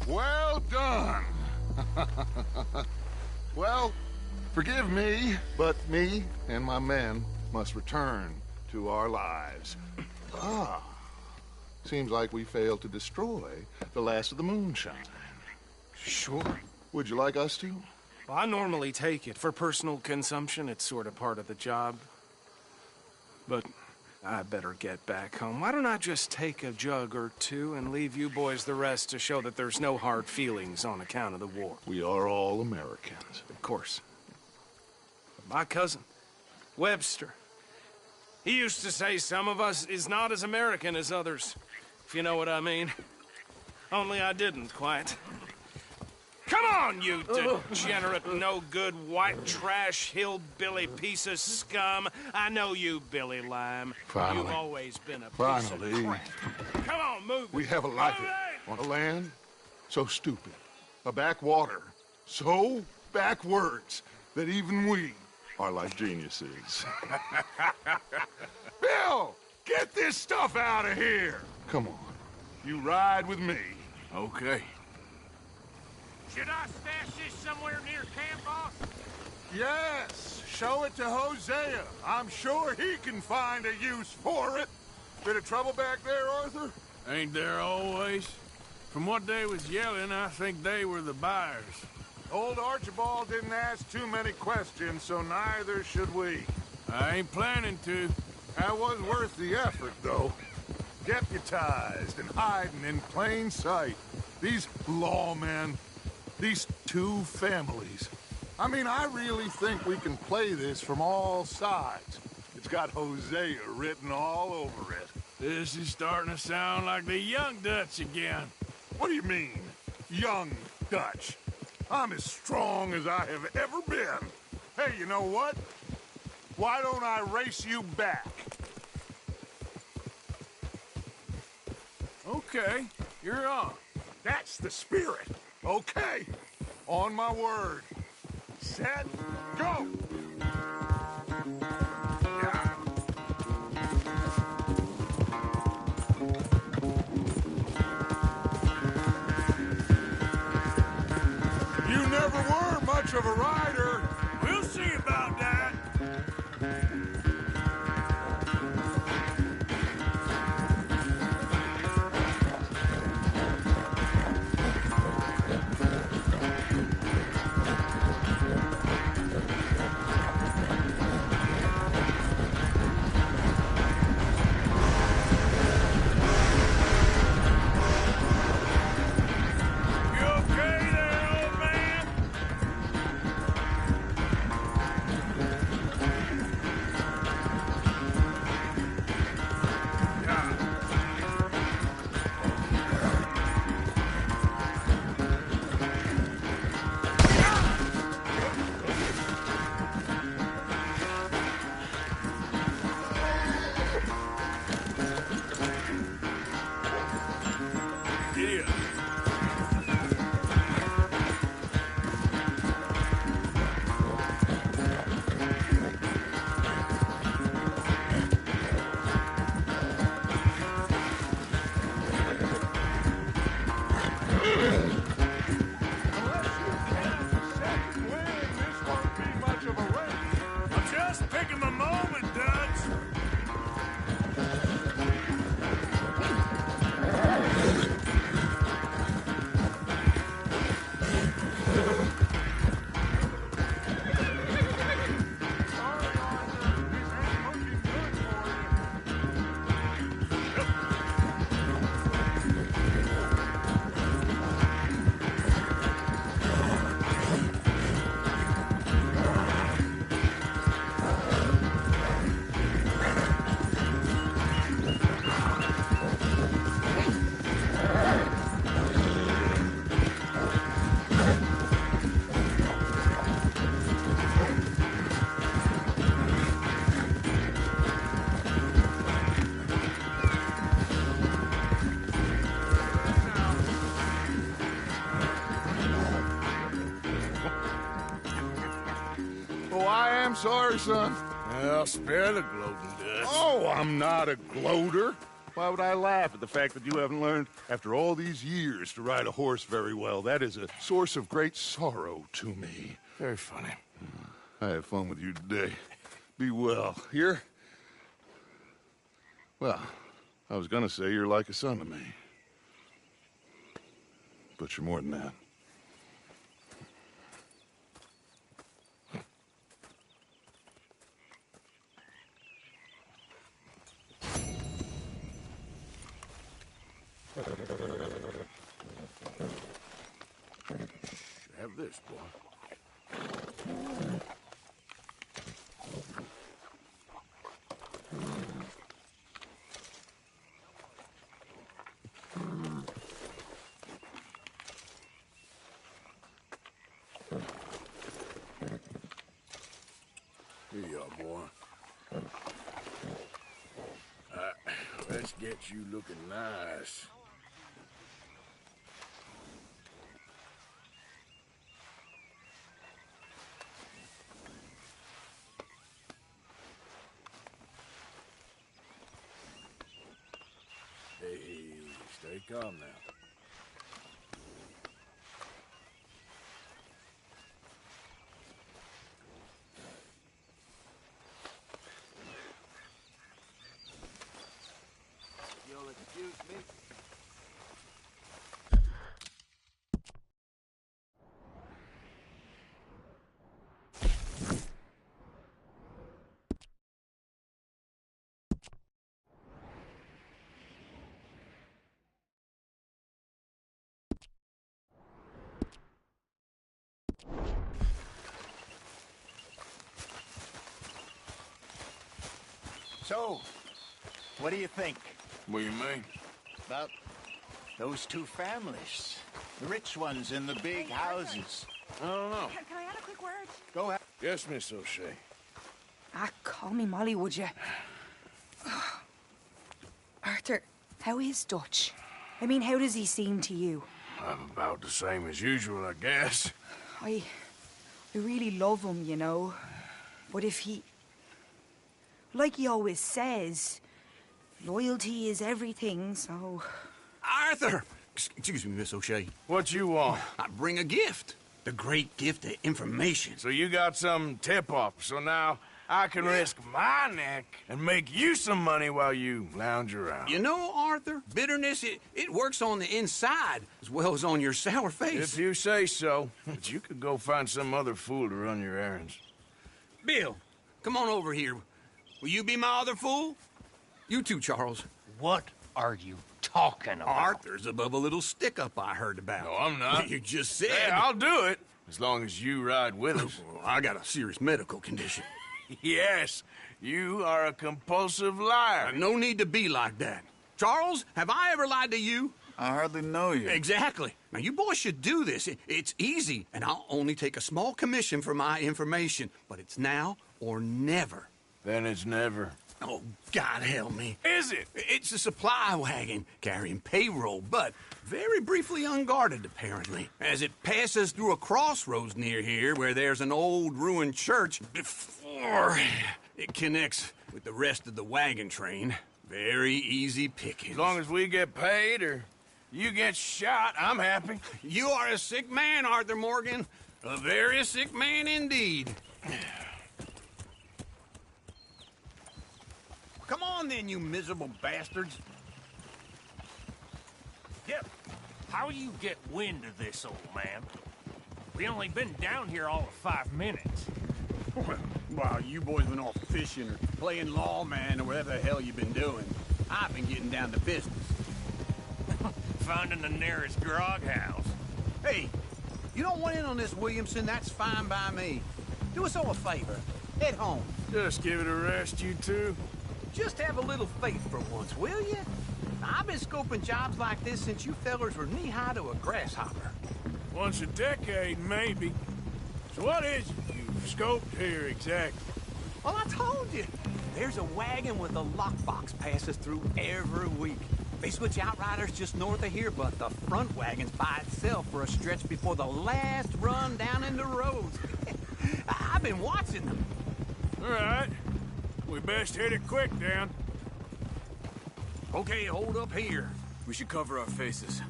Well done. Well, forgive me, but me and my men must return to our lives. Ah, seems like we failed to destroy the last of the moonshine. Sure. Would you like us to? Well, I normally take it. For personal consumption, it's sort of part of the job. But I better get back home. Why don't I just take a jug or two and leave you boys the rest to show that there's no hard feelings on account of the war? We are all Americans. Of course. But my cousin, Webster, he used to say some of us is not as American as others, if you know what I mean. Only I didn't quite. Come on, you degenerate, no-good, white trash, hillbilly piece of scum. I know you, Billy Lime. Finally. You've always been a piece of Finally. crap. Come on, move. We have a life here on a land so stupid, a backwater so backwards that even we are like geniuses. Bill, get this stuff out of here. Come on, you ride with me. Okay. Should I stash this somewhere near camp, boss? Yes, show it to Hosea. I'm sure he can find a use for it. Bit of trouble back there, Arthur? Ain't there always? From what they was yelling, I think they were the buyers. Old Archibald didn't ask too many questions, so neither should we. I ain't planning to. That was worth the effort, though. Deputized and hiding in plain sight. These lawmen, these two families. I mean, I really think we can play this from all sides. It's got Hosea written all over it. This is starting to sound like the young Dutch again. What do you mean, young Dutch? I'm as strong as I have ever been. Hey, you know what? Why don't I race you back? Okay, you're on. That's the spirit. Okay, on my word. Set, go! Yeah. You never were much of a rider. We'll see about that. Oh, I am sorry, son. Well, spare the gloating, Dutch. Oh, I'm not a gloater. Why would I laugh at the fact that you haven't learned, after all these years, to ride a horse very well? That is a source of great sorrow to me. Very funny. I had fun with you today. Be well. Here? Well, I was gonna say you're like a son to me. But you're more than that. Have this, boy. Here you are, boy. Let's get you looking nice. Hey, stay calm now. You'll excuse me. So, what do you think? What do you mean? About those two families. The rich ones in the big houses. I don't know. Can I add a quick word? Go ahead. Yes, Miss O'Shea. Call me Molly, would you? Arthur, how is Dutch? I mean, how does he seem to you? I'm about the same as usual, I guess. I really love him, you know. But if he... Like he always says, loyalty is everything, so... Arthur! Excuse me, Miss O'Shea. What you want? I bring a gift. The great gift of information. So you got some tip-off, so now I can risk my neck and make you some money while you lounge around. You know, Arthur, bitterness, it works on the inside as well as on your sour face. If you say so. But you could go find some other fool to run your errands. Bill, come on over here. Will you be my other fool? You too, Charles. What are you talking about? Arthur's above a little stick-up I heard about. No, I'm not. You just said... Hey, I'll do it, as long as you ride with us. I got a serious medical condition. Yes, you are a compulsive liar. No need to be like that. Charles, have I ever lied to you? I hardly know you. Exactly. Now, you boys should do this. It's easy, and I'll only take a small commission for my information. But it's now or never. Then it's never. Oh, God help me. Is it? It's a supply wagon carrying payroll, but very briefly unguarded, apparently. As it passes through a crossroads near here where there's an old ruined church before it connects with the rest of the wagon train. Very easy pickings. As long as we get paid or you get shot, I'm happy. You are a sick man, Arthur Morgan. A very sick man indeed. Come on then, you miserable bastards. Yep. How you get wind of this, old man? We only been down here all of 5 minutes. Well, while you boys been off fishing or playing lawman or whatever the hell you've been doing, I've been getting down to business. Finding the nearest grog house. Hey, you don't want in on this, Williamson, that's fine by me. Do us all a favor. Head home. Just give it a rest, you two. Just have a little faith for once, will you? I've been scoping jobs like this since you fellers were knee-high to a grasshopper. Once a decade, maybe. So what is it you've scoped here exactly? Well, I told you. There's a wagon with a lockbox passes through every week. They switch outriders just north of here, but the front wagon's by itself for a stretch before the last run down into roads. I I've been watching them. All right. We best hit it quick, then. Okay, hold up here. We should cover our faces.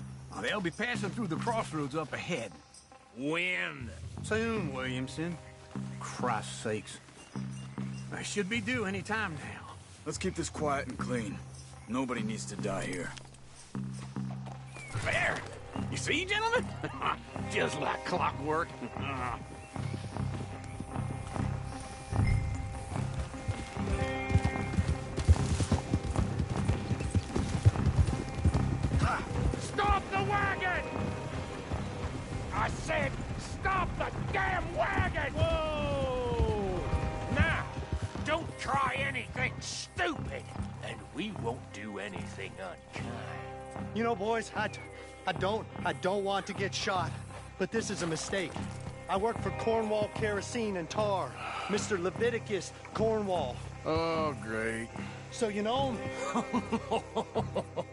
They'll be passing through the crossroads up ahead. When? Soon, Williamson. Christ's sakes. I should be due any time now. Let's keep this quiet and clean. Nobody needs to die here. There! You see, gentlemen? Just like clockwork. Stop the wagon! I said, stop the damn wagon! Whoa! Now, don't try anything stupid, and we won't do anything unkind. You know, boys, I don't want to get shot, but this is a mistake. I work for Cornwall Kerosene and Tar, Mr. Leviticus Cornwall. Oh, great. So you know him?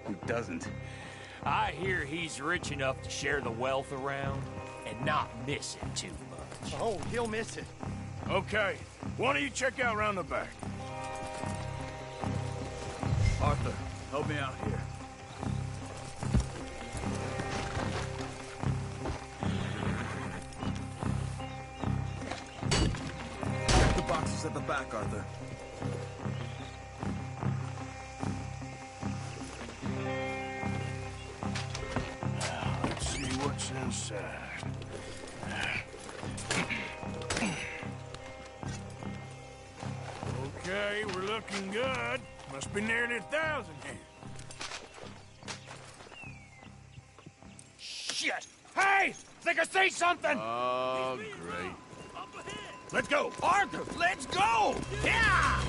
Who doesn't? I hear he's rich enough to share the wealth around and not miss it too much. Oh, he'll miss it. Okay. Why don't you check out round the back? Arthur, help me out here. Check the boxes at the back, Arthur. Let's see what's inside. Okay, we're looking good. Must be nearly 1,000 here. Shit! Hey! Think I see something! Oh, great. Let's go! Arthur, let's go! Yeah!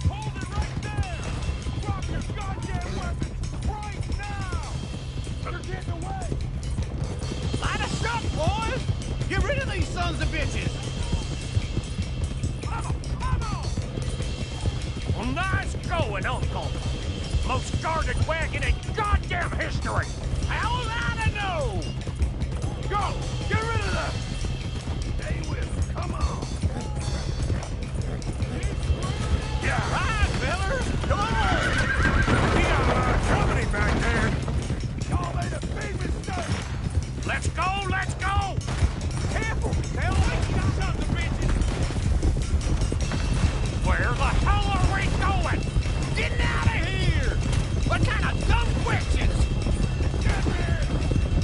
Hold it right there! Drop your goddamn weapon right now! You're getting away! Light us up, boys! Get rid of these sons of bitches! Well, nice going, Uncle! Most guarded wagon in goddamn history! How was I to know? Go! Get rid of them! Stay with me, come on! Yeah! Right, fellas! Come on! We got a lot of company back there! Y'all made a big mistake! Let's go! Let's go! Careful! They'll wake you up, sons of bitches! Where the hell are we going? Getting out of here! What kind of dumb questions? Get here!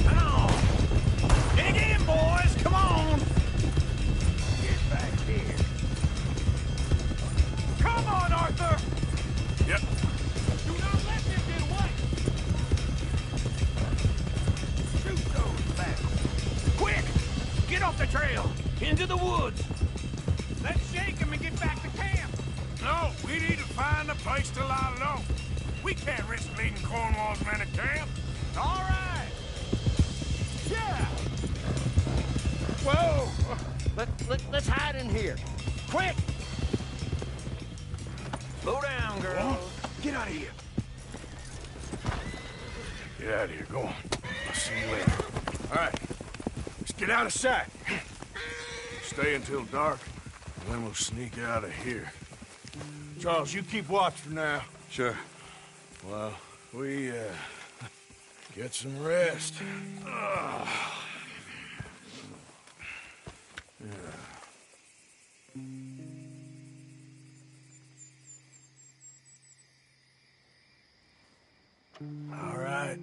Come on! Dig in, boys! Come on! Get back here! Come on, Arthur! Yep. Do not let them get away! Shoot those bastards! Quick! Get off the trail! Into the woods! Let's shake them and get back to camp! No, we need to find a place to lie low. We can't risk leading Cornwall's men to camp. All right! Yeah! Whoa! Let's hide in here. Quick! Slow down, girl. Get out of here. Get out of here. Go on. I'll see you later. All right. Let's get out of sight. Stay until dark, and then we'll sneak out of here. Charles, you keep watch for now. Sure. Well, we, get some rest. All right.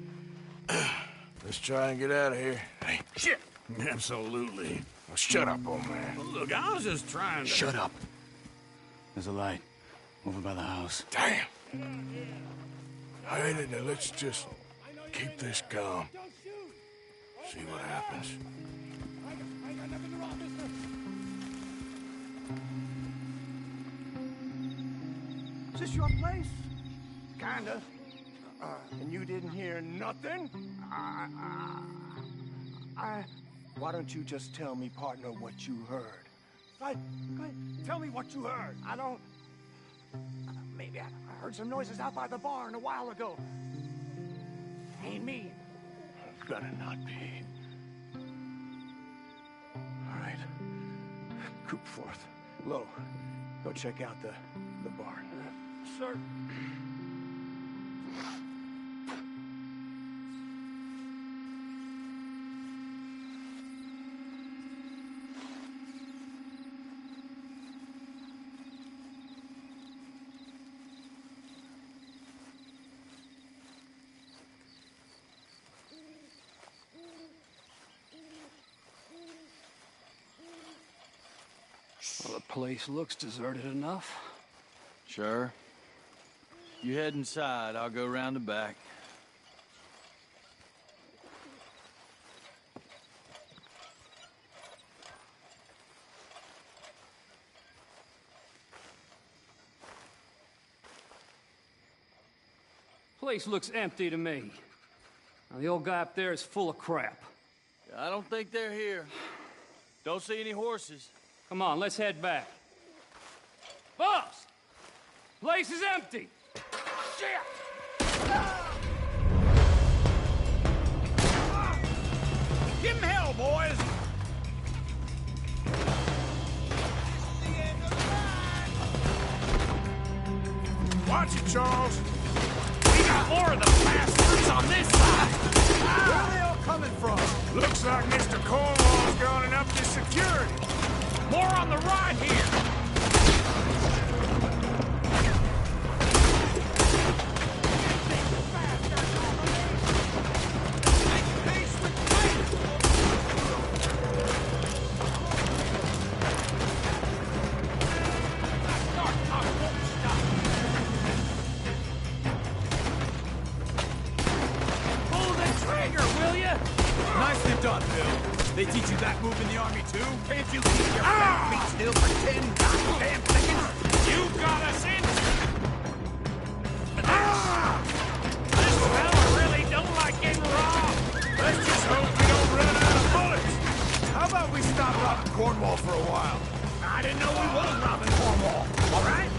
Let's try and get out of here. Hey, shit! Absolutely. Well, shut up, old man. Look, I was just trying to... Shut up. There's a light over by the house. Damn. All right, now let's just keep this calm. See what happens. Is this your place? Kinda. And you didn't hear nothing? Why don't you just tell me, partner, what you heard? Go ahead. Tell me what you heard. I don't... Maybe I heard some noises out by the barn a while ago. ain't me. Better not be. All right. Coop forth. Lo, go check out the barn. Sir. Well, the place looks deserted enough. Sure. You head inside, I'll go round the back. Place looks empty to me. Now, the old guy up there is full of crap. I don't think they're here. Don't see any horses. Come on, let's head back. Boss! Place is empty! Shit! Give him hell, boys! Watch it, Charles. We got more of the bastards on this side! Where are they all coming from? Looks like Mr. Cornwall's gone and upped his security. More on the right here! They teach you that move in the army too? Can't you keep your fat feet still for 10 goddamn seconds? You got us in! This fella really don't like getting robbed! Let's just hope we don't run out of bullets. How about we stop robbing Cornwall for a while? I didn't know we was robbing Cornwall, all right?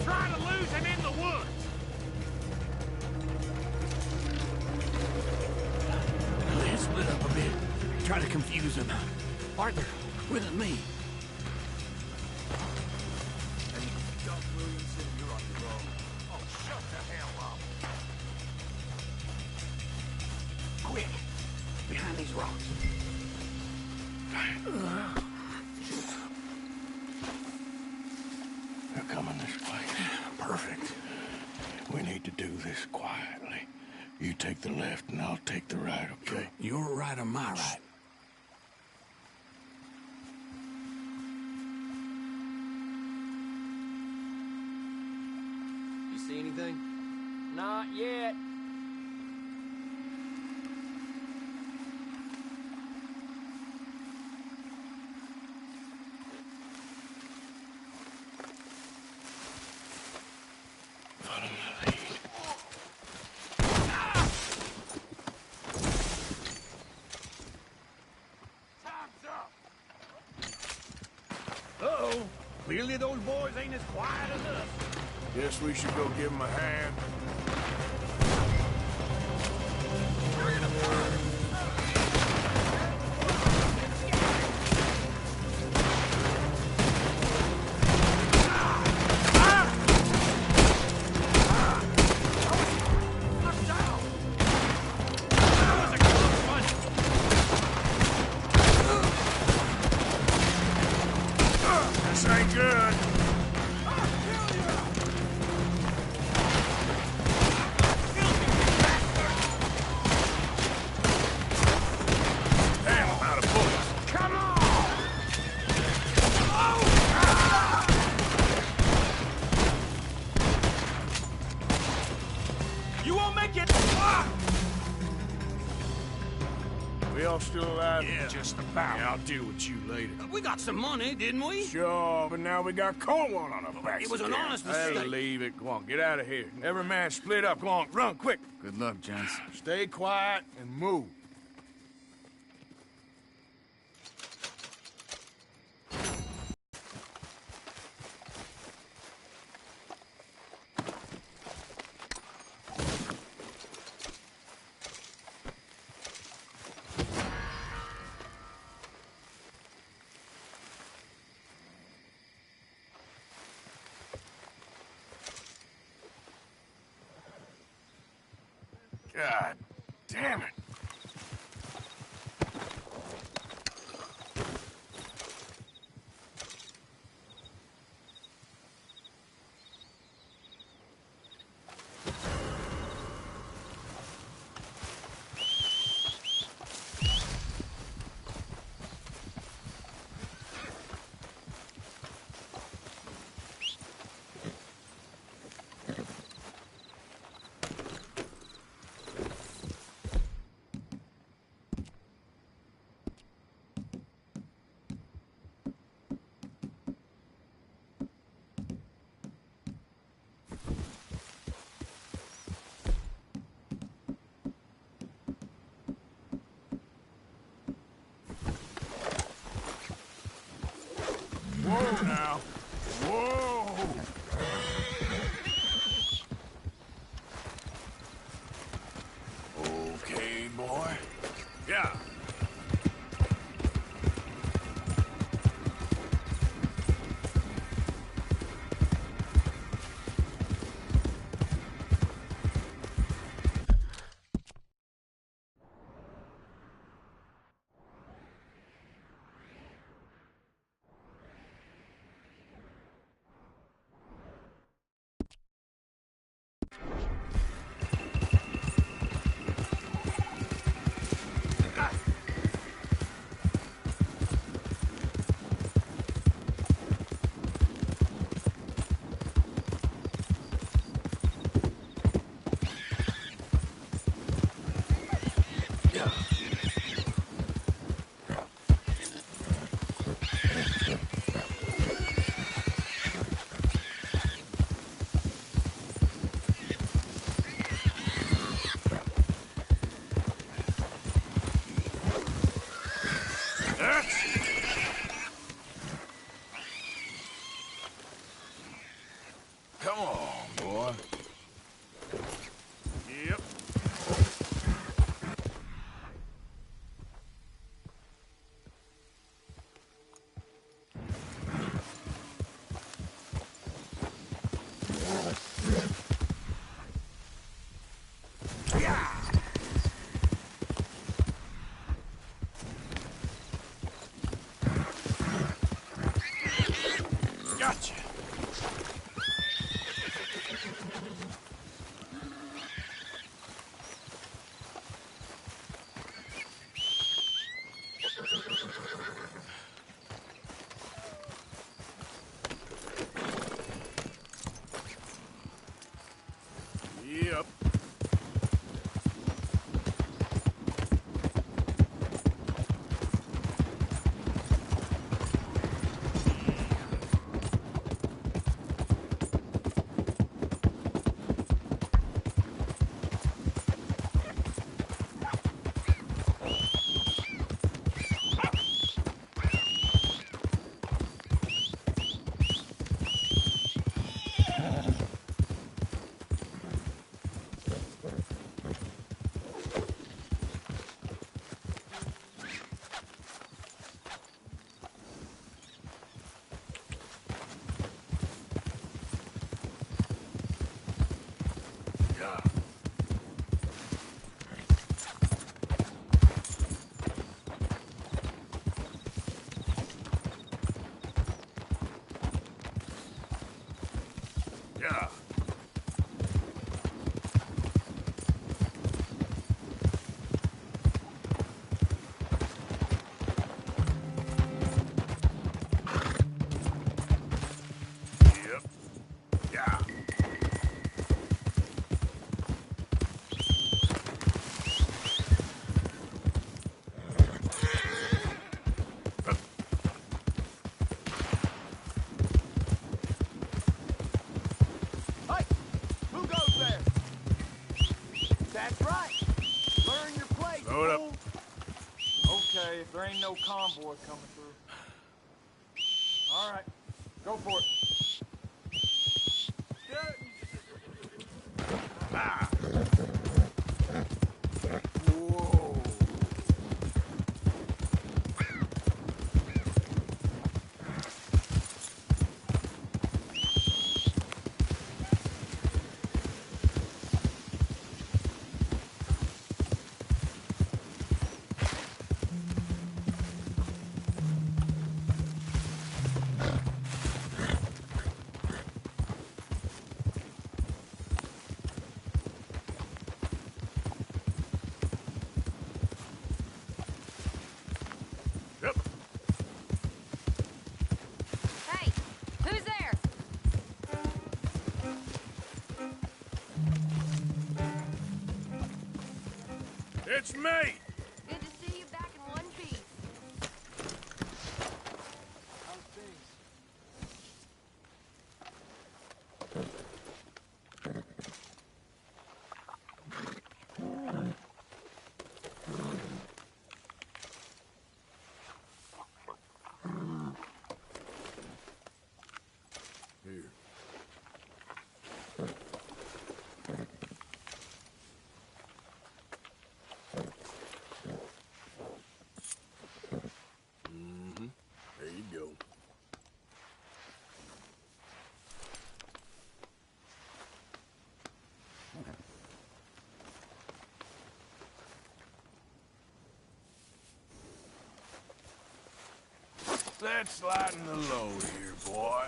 try to lose him in the woods. Let's split up a bit. Try to confuse him. Arthur, with me. Oh, shut the hell up. Quick! Behind these rocks. They're coming this way. Perfect. We need to do this quietly. You take the left and I'll take the right, okay? Your right or my right? You see anything? Not yet. Follow my lead. Time's up. Uh-oh. Clearly those boys ain't as quiet as us. Guess we should go give him a hand. This ain't good. Damn, I'm out of bullets. Come on! You won't make it! We all still alive? Yeah. Just about. Yeah, I'll deal with you later. We got some money, didn't we? Sure, but now we got Cornwall on our backs. It was an again. honest That'll mistake. leave it. Go on, get out of here. Every man split up. Go on, run, quick. Good luck, gents. Stay quiet and move. God damn it. Whoa now. Whoa. Okay, boy. Yeah. Gotcha. Yep. Yeah. Yep. Yeah. Hey! Who goes there? That's right. Learn your place, Load up. fool. Okay, if there ain't no convoy coming through. All right, go for it. Ah. Whoa. Yep. Hey, who's there? It's me. Good to see you back in one piece. How's things? Here. Mm-hmm. There you go. Let's lighten the load here, boy.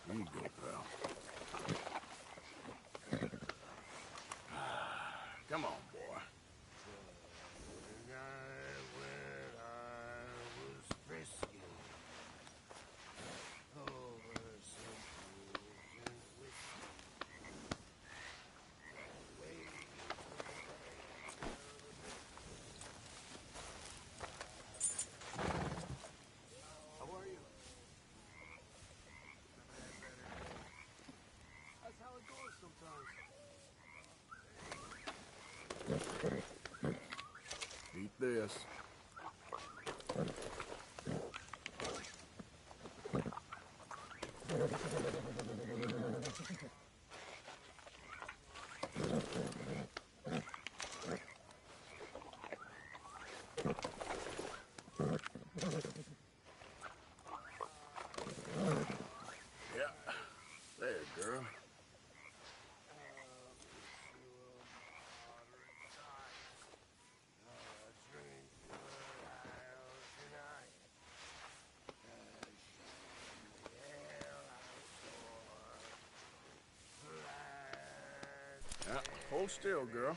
Here you go, pal. Come on, boy. How are you? That's how it goes sometimes. Eat this. Yeah. There, girl. Yeah, hold still, girl.